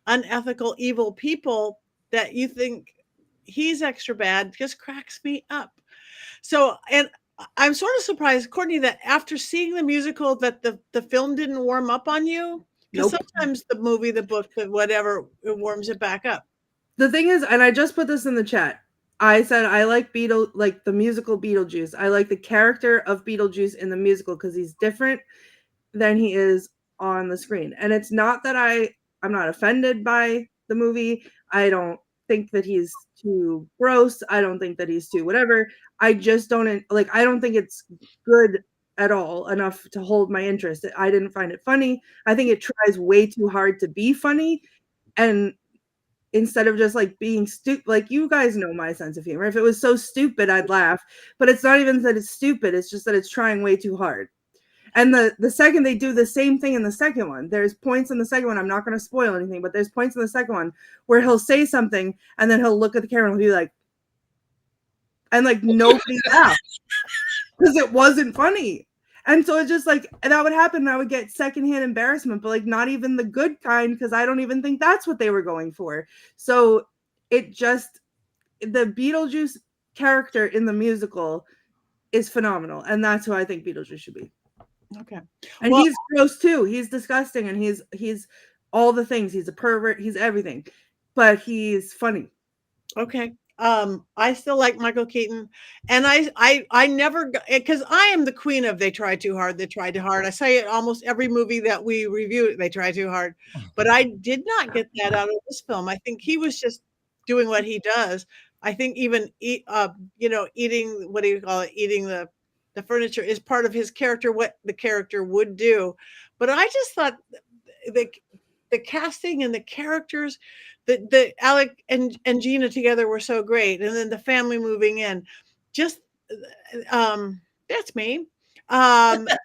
unethical, evil people that you think he's extra bad, just cracks me up. So, and I'm sort of surprised, Courtney, that after seeing the musical, that the film didn't warm up on you. Because sometimes the movie, the book, the whatever, it warms it back up. The thing is, and I just put this in the chat. I said I like like the musical Beetlejuice. I like the character of Beetlejuice in the musical because he's different than he is on the screen. And it's not that I'm not offended by the movie. I don't think that he's too gross. I don't think that he's too whatever. I just don't like. I don't think it's good at all enough to hold my interest. I didn't find it funny. I think it tries way too hard to be funny, and instead of just like being stupid, like you guys know my sense of humor. If it was so stupid, I'd laugh. But it's not even that it's stupid. It's just that it's trying way too hard. And the second they do the same thing in the second one, there's points in the second one. I'm not going to spoil anything, but there's points in the second one where he'll say something and then he'll look at the camera and he'll be like, and like nobody laughs because it wasn't funny. And so it's just like that would happen and I would get secondhand embarrassment, but like not even the good kind, because I don't even think that's what they were going for. So it just, the Beetlejuice character in the musical is phenomenal. And that's who I think Beetlejuice should be. Okay. And he's gross too. He's disgusting and he's all the things. He's a pervert. He's everything, but he's funny. Okay. I still like Michael Keaton, and I never, because I am the queen of they try too hard, they try too hard. I say it almost every movie that we review, they try too hard, but I did not get that out of this film. I think he was just doing what he does. I think even eating, what do you call it, eating the furniture is part of his character, what the character would do. But I just thought the casting and the characters, the Alec and Geena together were so great, and then the family moving in, just that's me. The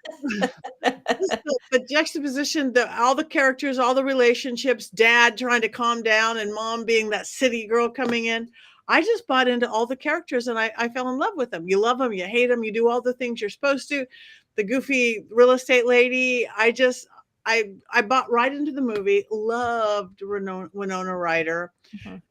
juxtaposition, all the characters, all the relationships, dad trying to calm down and mom being that city girl coming in. I just bought into all the characters and I fell in love with them. You love them, you hate them, you do all the things you're supposed to. The goofy real estate lady, I bought right into the movie, loved Winona Ryder,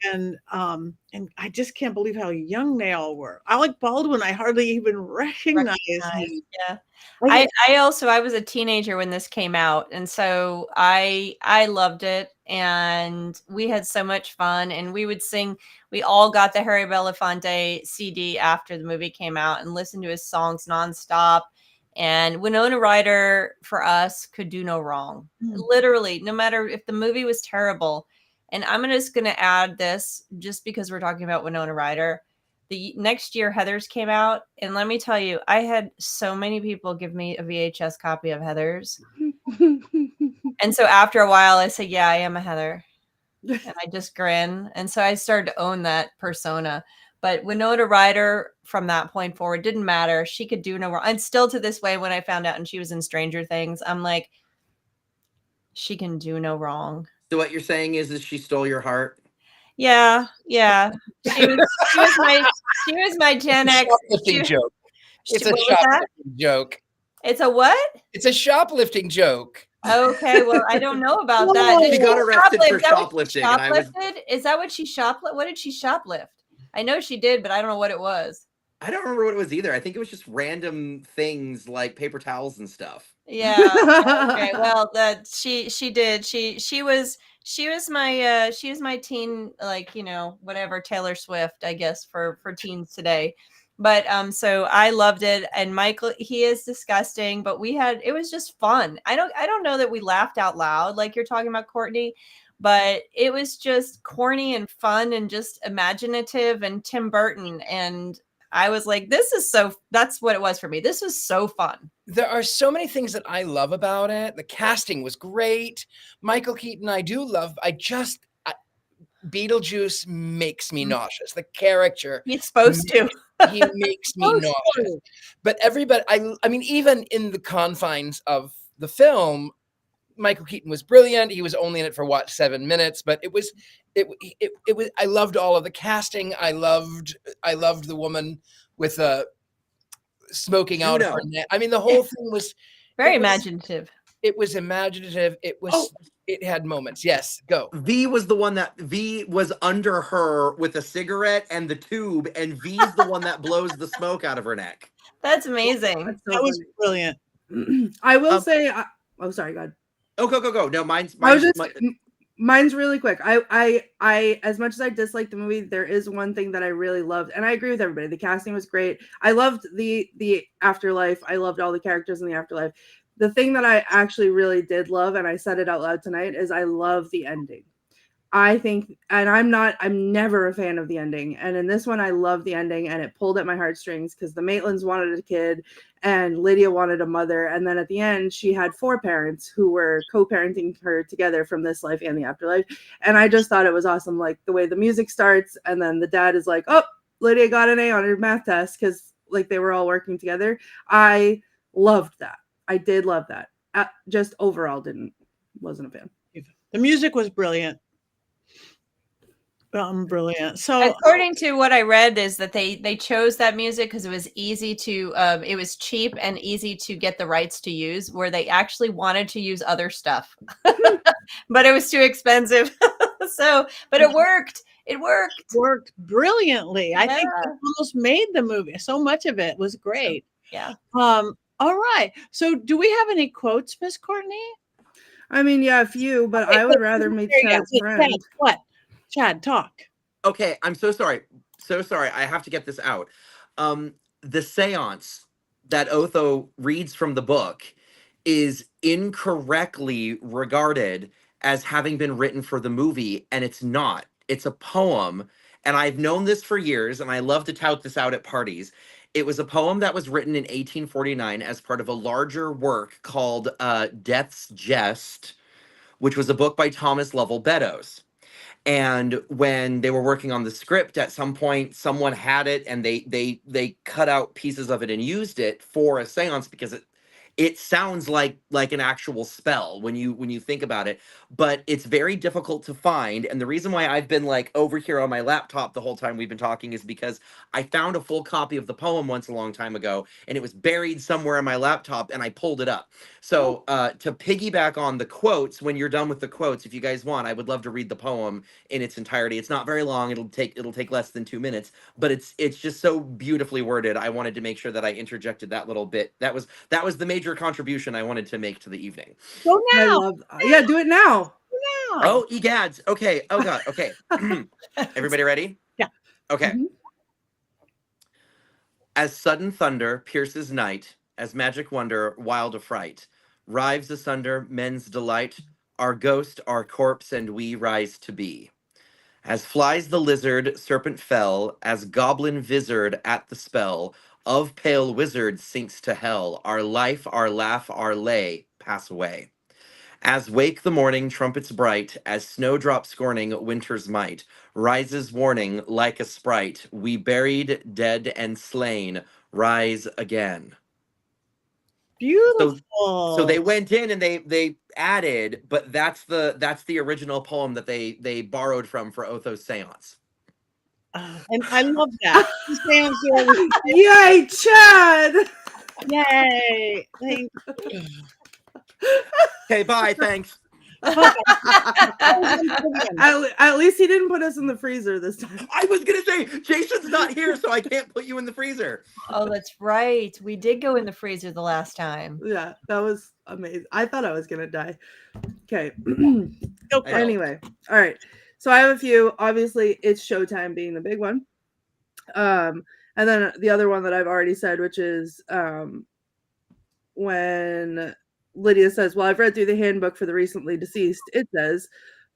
and I just can't believe how young they all were. Alec Baldwin, I hardly even recognize him. Yeah, I was a teenager when this came out, and so I loved it, and we had so much fun, and we would sing. We all got the Harry Belafonte CD after the movie came out and listened to his songs nonstop. And Winona Ryder for us could do no wrong. Literally, no matter if the movie was terrible. And I'm just going to add this just because we're talking about Winona Ryder. The next year, Heathers came out. And let me tell you, I had so many people give me a VHS copy of Heathers. And so after a while, I said, yeah, I am a Heather. And I just grin. And so I started to own that persona. But Winona Ryder, from that point forward, didn't matter. She could do no wrong. And still to this way, when I found out and she was in Stranger Things, I'm like, she can do no wrong. So what you're saying is she stole your heart? Yeah. She was my Gen X. Shoplifting joke. It's a shoplifting joke. It's a what? It's a shoplifting joke. Okay, well, I don't know about that. She got arrested for shoplifting. Is that what she shoplifted? What did she shoplift? I know she did, but I don't know what it was. I don't remember what it was either. I think it was just random things like paper towels and stuff. Yeah. Okay. Well, she did. She was my teen, like, whatever, Taylor Swift, I guess, for teens today. But so I loved it. And Michael, he is disgusting, but it was just fun. I don't know that we laughed out loud like you're talking about, Courtney. but it was just corny and fun and just imaginative and Tim Burton. And I was like, that's what it was for me. This was so fun. There are so many things that I love about it. The casting was great. Michael Keaton, Beetlejuice makes me nauseous. The character. He's supposed to. He makes me nauseous. But everybody, I mean, even in the confines of the film, Michael Keaton was brilliant. He was only in it for 7 minutes, but it was. I loved all of the casting. I loved the woman with smoking out of her neck. I mean, the whole thing was very imaginative. It was imaginative. It was. It had moments. Yes, go. V was the one that V was under her with a cigarette and the tube, and V's the one that blows the smoke out of her neck. That's amazing. That was brilliant. I will say. Oh, sorry, God. Oh, go. No, mine's really quick. I as much as I dislike the movie, there is one thing that I really loved, and I agree with everybody. The casting was great. I loved the afterlife. I loved all the characters in the afterlife. The thing that I actually really did love, and I said it out loud tonight, is I love the ending. I think, and I'm never a fan of the ending. And in this one, I love the ending, and it pulled at my heartstrings because the Maitlands wanted a kid and Lydia wanted a mother. And then at the end, she had 4 parents who were co-parenting her together from this life and the afterlife. And I just thought it was awesome. Like the way the music starts, and then the dad is like, oh, Lydia got an A on her math test because like they were all working together. I loved that. I did love that. Just overall wasn't a fan. The music was brilliant. Brilliant. So according to what I read is that they chose that music because it was easy to it was cheap and easy to get the rights to use, where they actually wanted to use other stuff. But it was too expensive. But it worked. It worked brilliantly. I think it almost made the movie. So much of it was great. Yeah. All right. So do we have any quotes, Miss Courtney? I mean, yeah, a few, but I would rather meet Chad's friend. What? Chad, talk. Okay, I'm so sorry. So sorry. I have to get this out. The seance that Otho reads from the book is incorrectly regarded as having been written for the movie, and it's not. It's a poem, and I've known this for years, and I love to tout this out at parties. It was a poem that was written in 1849 as part of a larger work called Death's Jest, which was a book by Thomas Lovell Beddoes. And when they were working on the script, at some point, someone had it, and they cut out pieces of it and used it for a seance because it sounds like an actual spell when you think about it, but it's very difficult to find. And the reason why I've been like over here on my laptop the whole time we've been talking is because I found a full copy of the poem once a long time ago, and it was buried somewhere on my laptop, and I pulled it up. So to piggyback on the quotes, when you're done with the quotes, if you guys want, I would love to read the poem in its entirety. It's not very long. It'll take less than 2 minutes, but it's just so beautifully worded. I wanted to make sure that I interjected that little bit. That was the major contribution I wanted to make to the evening. Go now. Yeah, do it now. Oh, egads. Okay. Oh God. Okay. Everybody ready? Yeah. Okay. Mm-hmm. As sudden thunder pierces night, as magic wonder wild affright, rives asunder men's delight, our ghost, our corpse, and we rise to be. As flies the lizard, serpent fell, as goblin vizard at the spell of pale wizard sinks to hell, our life, our laugh, our lay pass away. As wake the morning trumpets bright, as snowdrop scorning winter's might, rises warning like a sprite, we buried, dead, and slain, rise again. Beautiful. So they went in and they added, but that's the original poem that they borrowed from for Otho's seance. And I love that. Yay, Chad! Yay! Thank you. Okay, bye. Thanks. At least he didn't put us in the freezer this time. I was gonna say Jason's not here, so I can't put you in the freezer. Oh, that's right. We did go in the freezer the last time. Yeah, that was amazing. I thought I was gonna die. Okay. Anyway, all right. So I have a few. Obviously, it's Showtime being the big one. And then the other one that I've already said, which is when Lydia says, well, I've read through the handbook for the recently deceased. It says,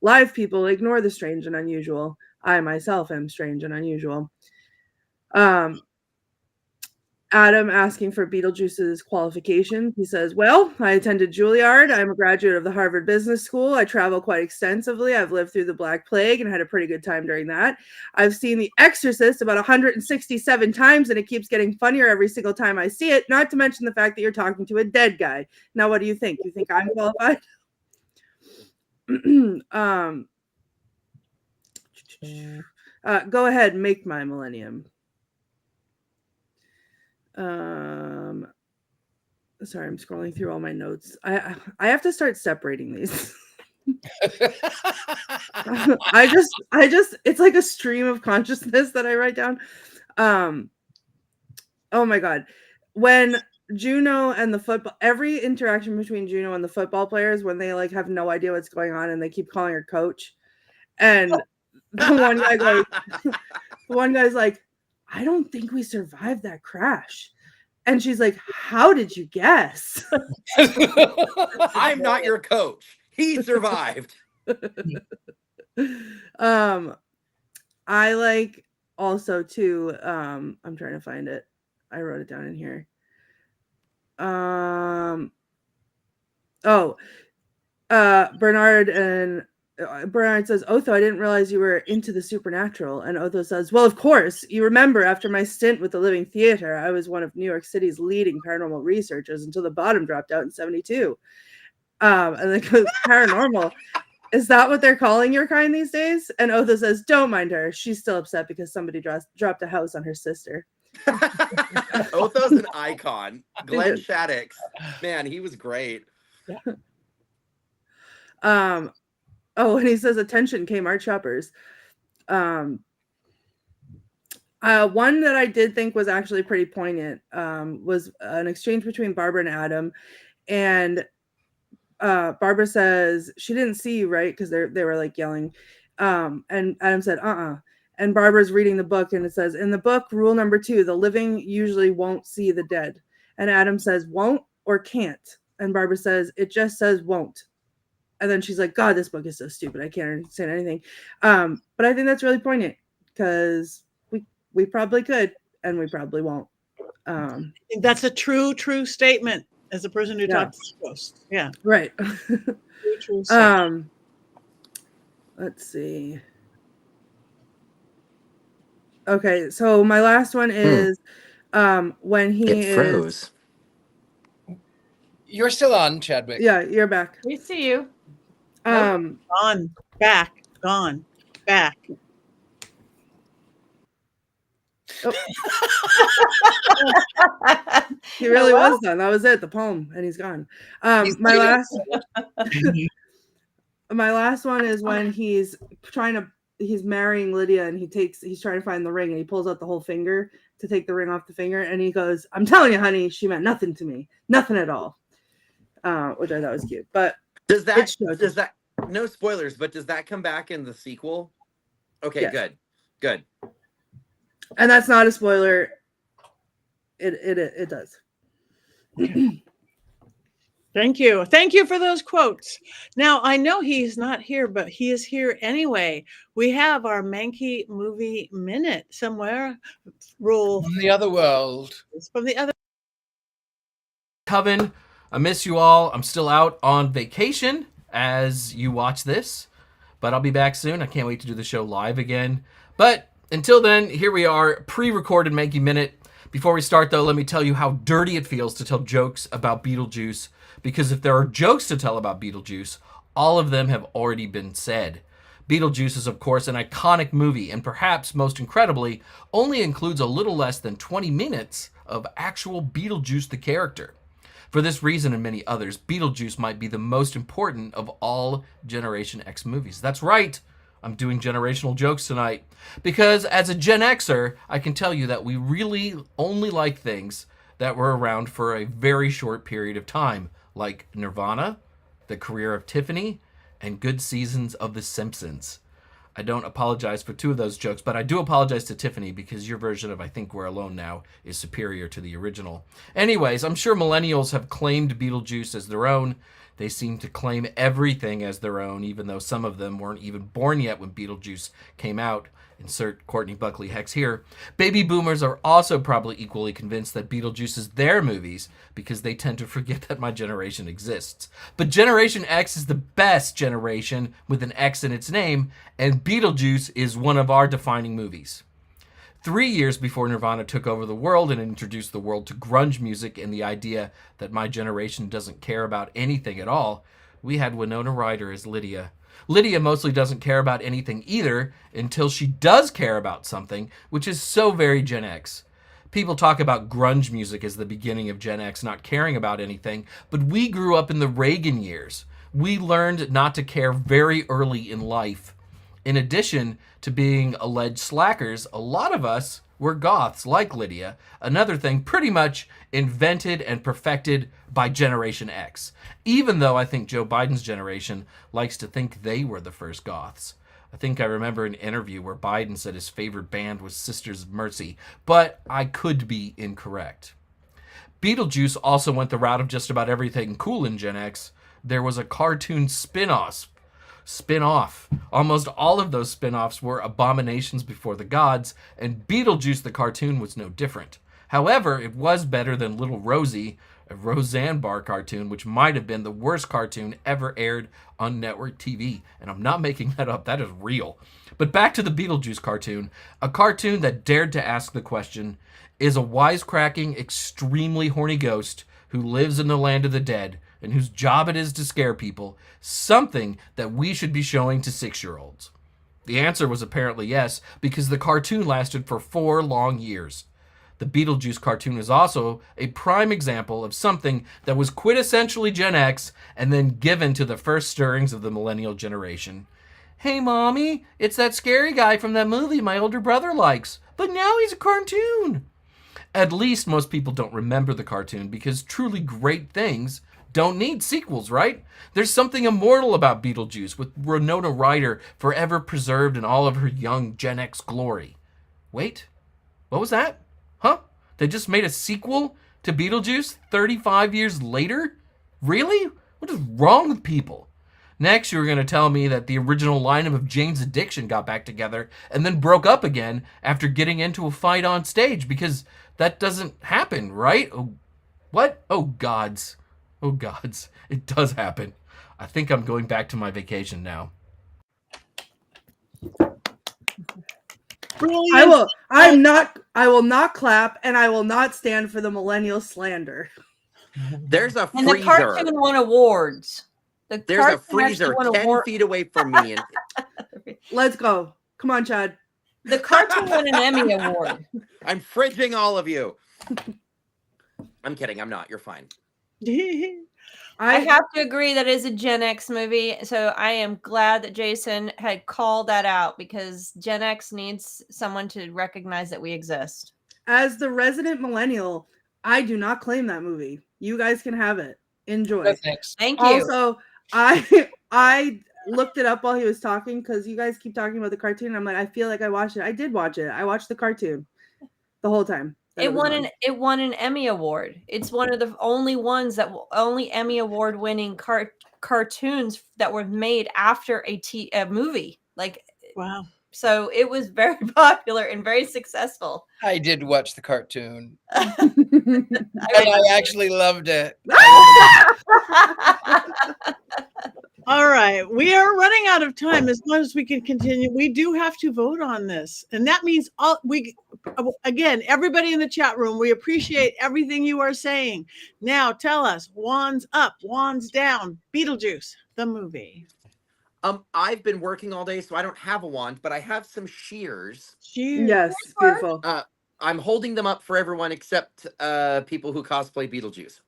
Live people ignore the strange and unusual. I myself am strange and unusual. Adam asking for Beetlejuice's qualifications. He says, well, I attended Juilliard. I'm a graduate of the Harvard Business School. I travel quite extensively. I've lived through the Black Plague and had a pretty good time during that. I've seen The Exorcist about 167 times, and it keeps getting funnier every single time I see it, not to mention the fact that you're talking to a dead guy. Now, what do you think? You think I'm qualified? Go ahead, make my millennium. Sorry, I'm scrolling through all my notes. I have to start separating these. I just it's like a stream of consciousness that I write down. Oh my god. When Juno and the football, every interaction between Juno and the football players, when they like have no idea what's going on and they keep calling her coach, and the one guy's like, I don't think we survived that crash. And she's like, how did you guess? I'm not your coach. He survived. I like also too, I'm trying to find it. I wrote it down in here. Bernard says, Otho, I didn't realize you were into the supernatural. And Otho says, well, of course. You remember, after my stint with the Living Theater, I was one of New York City's leading paranormal researchers until the bottom dropped out in 1972. And then goes, paranormal. Is that what they're calling your kind these days? And Otho says, don't mind her. She's still upset because somebody dropped a house on her sister. Otho's an icon. Glenn Shaddix. Man, he was great. Oh, and he says, attention, Kmart shoppers. One that I did think was actually pretty poignant was an exchange between Barbara and Adam. And Barbara says, she didn't see you, right? Because they were like yelling. And Adam said, And Barbara's reading the book, and it says, in the book, rule number 2, the living usually won't see the dead. And Adam says, won't or can't? And Barbara says, it just says won't. And then she's like, God, this book is so stupid. I can't understand anything. But I think that's really poignant because we probably could, and we probably won't. I think that's a true statement as a person who talks to ghosts. Yeah. Right. True. Let's see. Okay, so my last one is when he froze. You're still on, Chadwick. Yeah, you're back. We see you. Gone, back. Oh. He really was done. That was it, the poem, and he's gone. My last one is when he's marrying Lydia, and he's trying to find the ring, and he pulls out the whole finger to take the ring off the finger, and he goes, I'm telling you, honey, she meant nothing to me. Nothing at all. Which I thought was cute. But does that no spoilers, but does that come back in the sequel? Okay, yes. Good. And that's not a spoiler. It does. Thank you for those quotes. Now I know he's not here, but he is here anyway. We have our Mankey movie minute somewhere. Rule from the other world. From the other. Coven, I miss you all. I'm still out on vacation as you watch this, but I'll be back soon. I can't wait to do the show live again. But until then, here we are, pre-recorded Mankey Minute. Before we start, though, let me tell you how dirty it feels to tell jokes about Beetlejuice, because if there are jokes to tell about Beetlejuice, all of them have already been said. Beetlejuice is, of course, an iconic movie, and perhaps, most incredibly, only includes a little less than 20 minutes of actual Beetlejuice the character. For this reason and many others, Beetlejuice might be the most important of all Generation X movies. That's right, I'm doing generational jokes tonight. Because as a Gen Xer, I can tell you that we really only like things that were around for a very short period of time, like Nirvana, The Career of Tiffany, and good seasons of The Simpsons. I don't apologize for 2 of those jokes, but I do apologize to Tiffany because your version of I Think We're Alone Now is superior to the original. Anyways, I'm sure millennials have claimed Beetlejuice as their own. They seem to claim everything as their own, even though some of them weren't even born yet when Beetlejuice came out. Insert Courtney Buckley hex here. Baby boomers are also probably equally convinced that Beetlejuice is their movies because they tend to forget that my generation exists. But Generation X is the best generation with an X in its name, and Beetlejuice is one of our defining movies. 3 years before Nirvana took over the world and introduced the world to grunge music and the idea that my generation doesn't care about anything at all, we had Winona Ryder as Lydia. Lydia mostly doesn't care about anything either until she does care about something, which is so very Gen X. People talk about grunge music as the beginning of Gen X not caring about anything, but we grew up in the Reagan years. We learned not to care very early in life. In addition to being alleged slackers, a lot of us were goths like Lydia, another thing pretty much invented and perfected by Generation X, even though I think Joe Biden's generation likes to think they were the first goths. I think I remember an interview where Biden said his favorite band was Sisters of Mercy, but I could be incorrect. Beetlejuice also went the route of just about everything cool in Gen X. There was a cartoon spin-off. Almost all of those spin-offs were abominations before the gods, and Beetlejuice the cartoon was no different. However, it was better than Little Rosie, a Roseanne Barr cartoon, which might have been the worst cartoon ever aired on network TV. And I'm not making that up, that is real. But back to the Beetlejuice cartoon, a cartoon that dared to ask the question, is a wisecracking, extremely horny ghost who lives in the land of the dead and whose job it is to scare people, something that we should be showing to 6-year-olds? The answer was apparently yes, because the cartoon lasted for 4 long years. The Beetlejuice cartoon is also a prime example of something that was quintessentially Gen X and then given to the first stirrings of the millennial generation. Hey, Mommy, it's that scary guy from that movie my older brother likes, but now he's a cartoon. At least most people don't remember the cartoon because truly great things don't need sequels, right? There's something immortal about Beetlejuice, with Winona Ryder forever preserved in all of her young Gen X glory. Wait, what was that? Huh? They just made a sequel to Beetlejuice 35 years later? Really? What is wrong with people? Next, you were going to tell me that the original lineup of Jane's Addiction got back together and then broke up again after getting into a fight on stage, because that doesn't happen, right? Oh, what? Oh, gods. Oh, gods. It does happen. I think I'm going back to my vacation now. Brilliant. I will not clap, and I will not stand for the millennial slander. There's a And the freezer. cartoon won awards. There's a freezer 10 feet away from me. And Let's go. Come on, Chad. The cartoon won an Emmy Award. I'm fridging all of you. I'm kidding. I'm not. You're fine. I have to agree that is a Gen X movie. So I am glad that Jason had called that out, because Gen X needs someone to recognize that we exist. As the resident millennial, I do not claim that movie. You guys can have it. Enjoy. Thanks. Thank you. Also, I looked it up while he was talking, because you guys keep talking about the cartoon. And I'm like, I feel like I watched it. I did watch it. I watched the cartoon the whole time. It won an Emmy Award. It's one of the only only Emmy Award winning cartoons that were made after a movie. Like, Wow. So it was very popular and very successful. I did watch the cartoon. And I actually loved it. All right. We are running out of time. As long as we can continue, we do have to vote on this. And that means again, everybody in the chat room, we appreciate everything you are saying. Now tell us, wands up, wands down, Beetlejuice, the movie. I've been working all day, so I don't have a wand, but I have some shears. Yes, beautiful. I'm holding them up for everyone except people who cosplay Beetlejuice.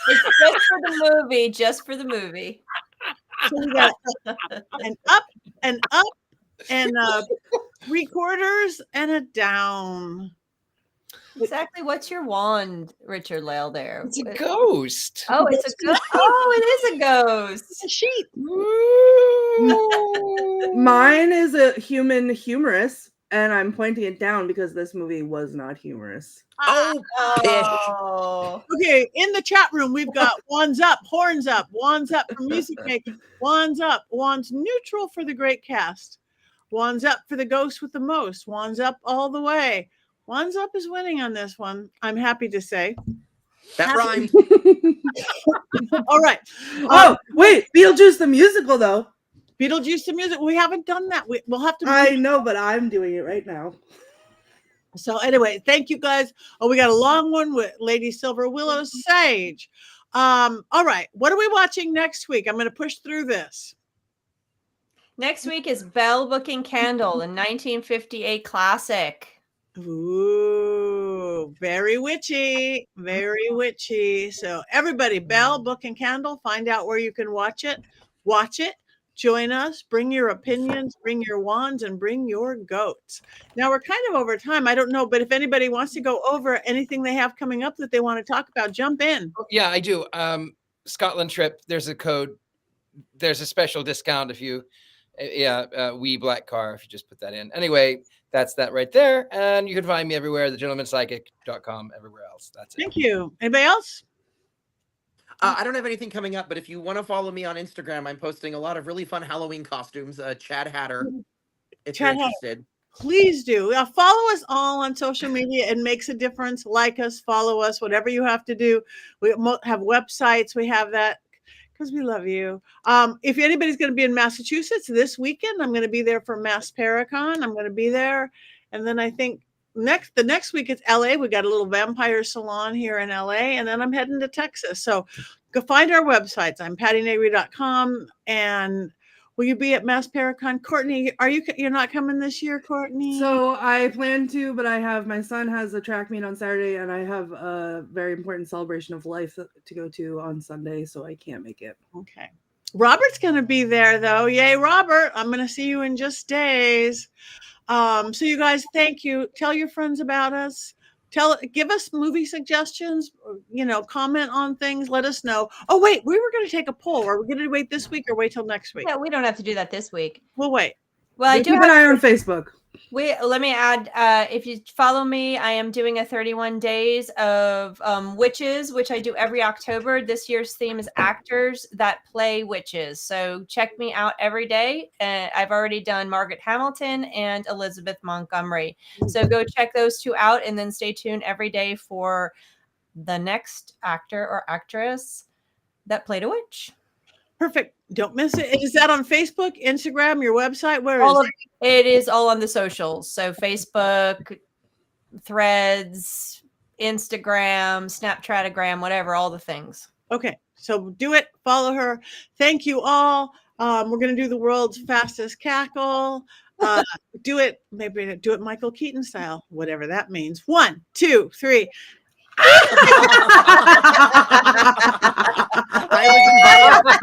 It's just for the movie, just for the movie. So we got an up, and 3/4 and a down. Exactly. What's your wand, Richard-Lael, there? It's a ghost. Oh, it's a ghost. Oh, it is a ghost. It's a sheep. Mine is a human humorous. and I'm pointing it down because this movie was not humorous. Oh, pish. Oh. Okay, in the chat room, we've got wands up, horns up, wands up for music making, wands up, wands neutral for the great cast, wands up for the ghost with the most, wands up all the way. Wands up is winning on this one, I'm happy to say. That rhymed. All right. Oh, wait, Beetlejuice the musical, though. Beetlejuice the music. We haven't done that. We'll have to. I know, but I'm doing it right now. So anyway, thank you guys. Oh, we got a long one with Lady Silver Willow Sage. All right. What are we watching next week? I'm going to push through this. Next week is Bell Booking Candle, the 1958 classic. Ooh, very witchy. Very witchy. So everybody, Bell, Book and Candle, find out where you can watch it. Watch it. Join us, bring your opinions, bring your wands, and bring your goats. Now, we're kind of over time. I don't know, but if anybody wants to go over anything they have coming up that they want to talk about, jump in. Yeah, I do. Scotland trip, there's a code. There's a special discount if you, wee black car, if you just put that in. Anyway, that's that right there. And you can find me everywhere, thegentlemanpsychic.com, everywhere else. That's it. Thank you. Anybody else? I don't have anything coming up, but if you want to follow me on Instagram, I'm posting a lot of really fun Halloween costumes. Chadhatter, if you're interested. Please do. Follow us all on social media. It makes a difference. Like us, follow us, whatever you have to do. We have websites. We have that because we love you. If anybody's going to be in Massachusetts this weekend, I'm going to be there for Mass Paracon. I'm going to be there. And then I think the next week it's LA. We got a little vampire salon here in LA, and then I'm heading to Texas. So go find our websites. I'm pattinegri.com. And will you be at Mass Paracon? Courtney, you're not coming this year, Courtney? So I plan to, but my son has a track meet on Saturday, and I have a very important celebration of life to go to on Sunday, so I can't make it. Okay. Robert's going to be there, though. Yay, Robert. I'm going to see you in just days. So you guys, thank you. Tell your friends about us. Give us movie suggestions, comment on things. Let us know. Oh, wait, we were going to take a poll. Are we going to wait this week or wait till next week? Yeah, we don't have to do that this week. We'll wait. Well, I do keep an eye on Facebook. Let me add, if you follow me, I am doing a 31 days of witches, which I do every October. This year's theme is actors that play witches. So check me out every day. I've already done Margaret Hamilton and Elizabeth Montgomery. So go check those two out and then stay tuned every day for the next actor or actress that played a witch. Perfect. Don't miss it. Is that on Facebook, Instagram, your website? Where is it? It is all on the socials. So Facebook, Threads, Instagram, Snapchatagram, whatever, all the things. Okay. So do it. Follow her. Thank you all. We're going to do the world's fastest cackle. Do it. Maybe do it Michael Keaton style, whatever that means. 1, 2, 3. I was invited.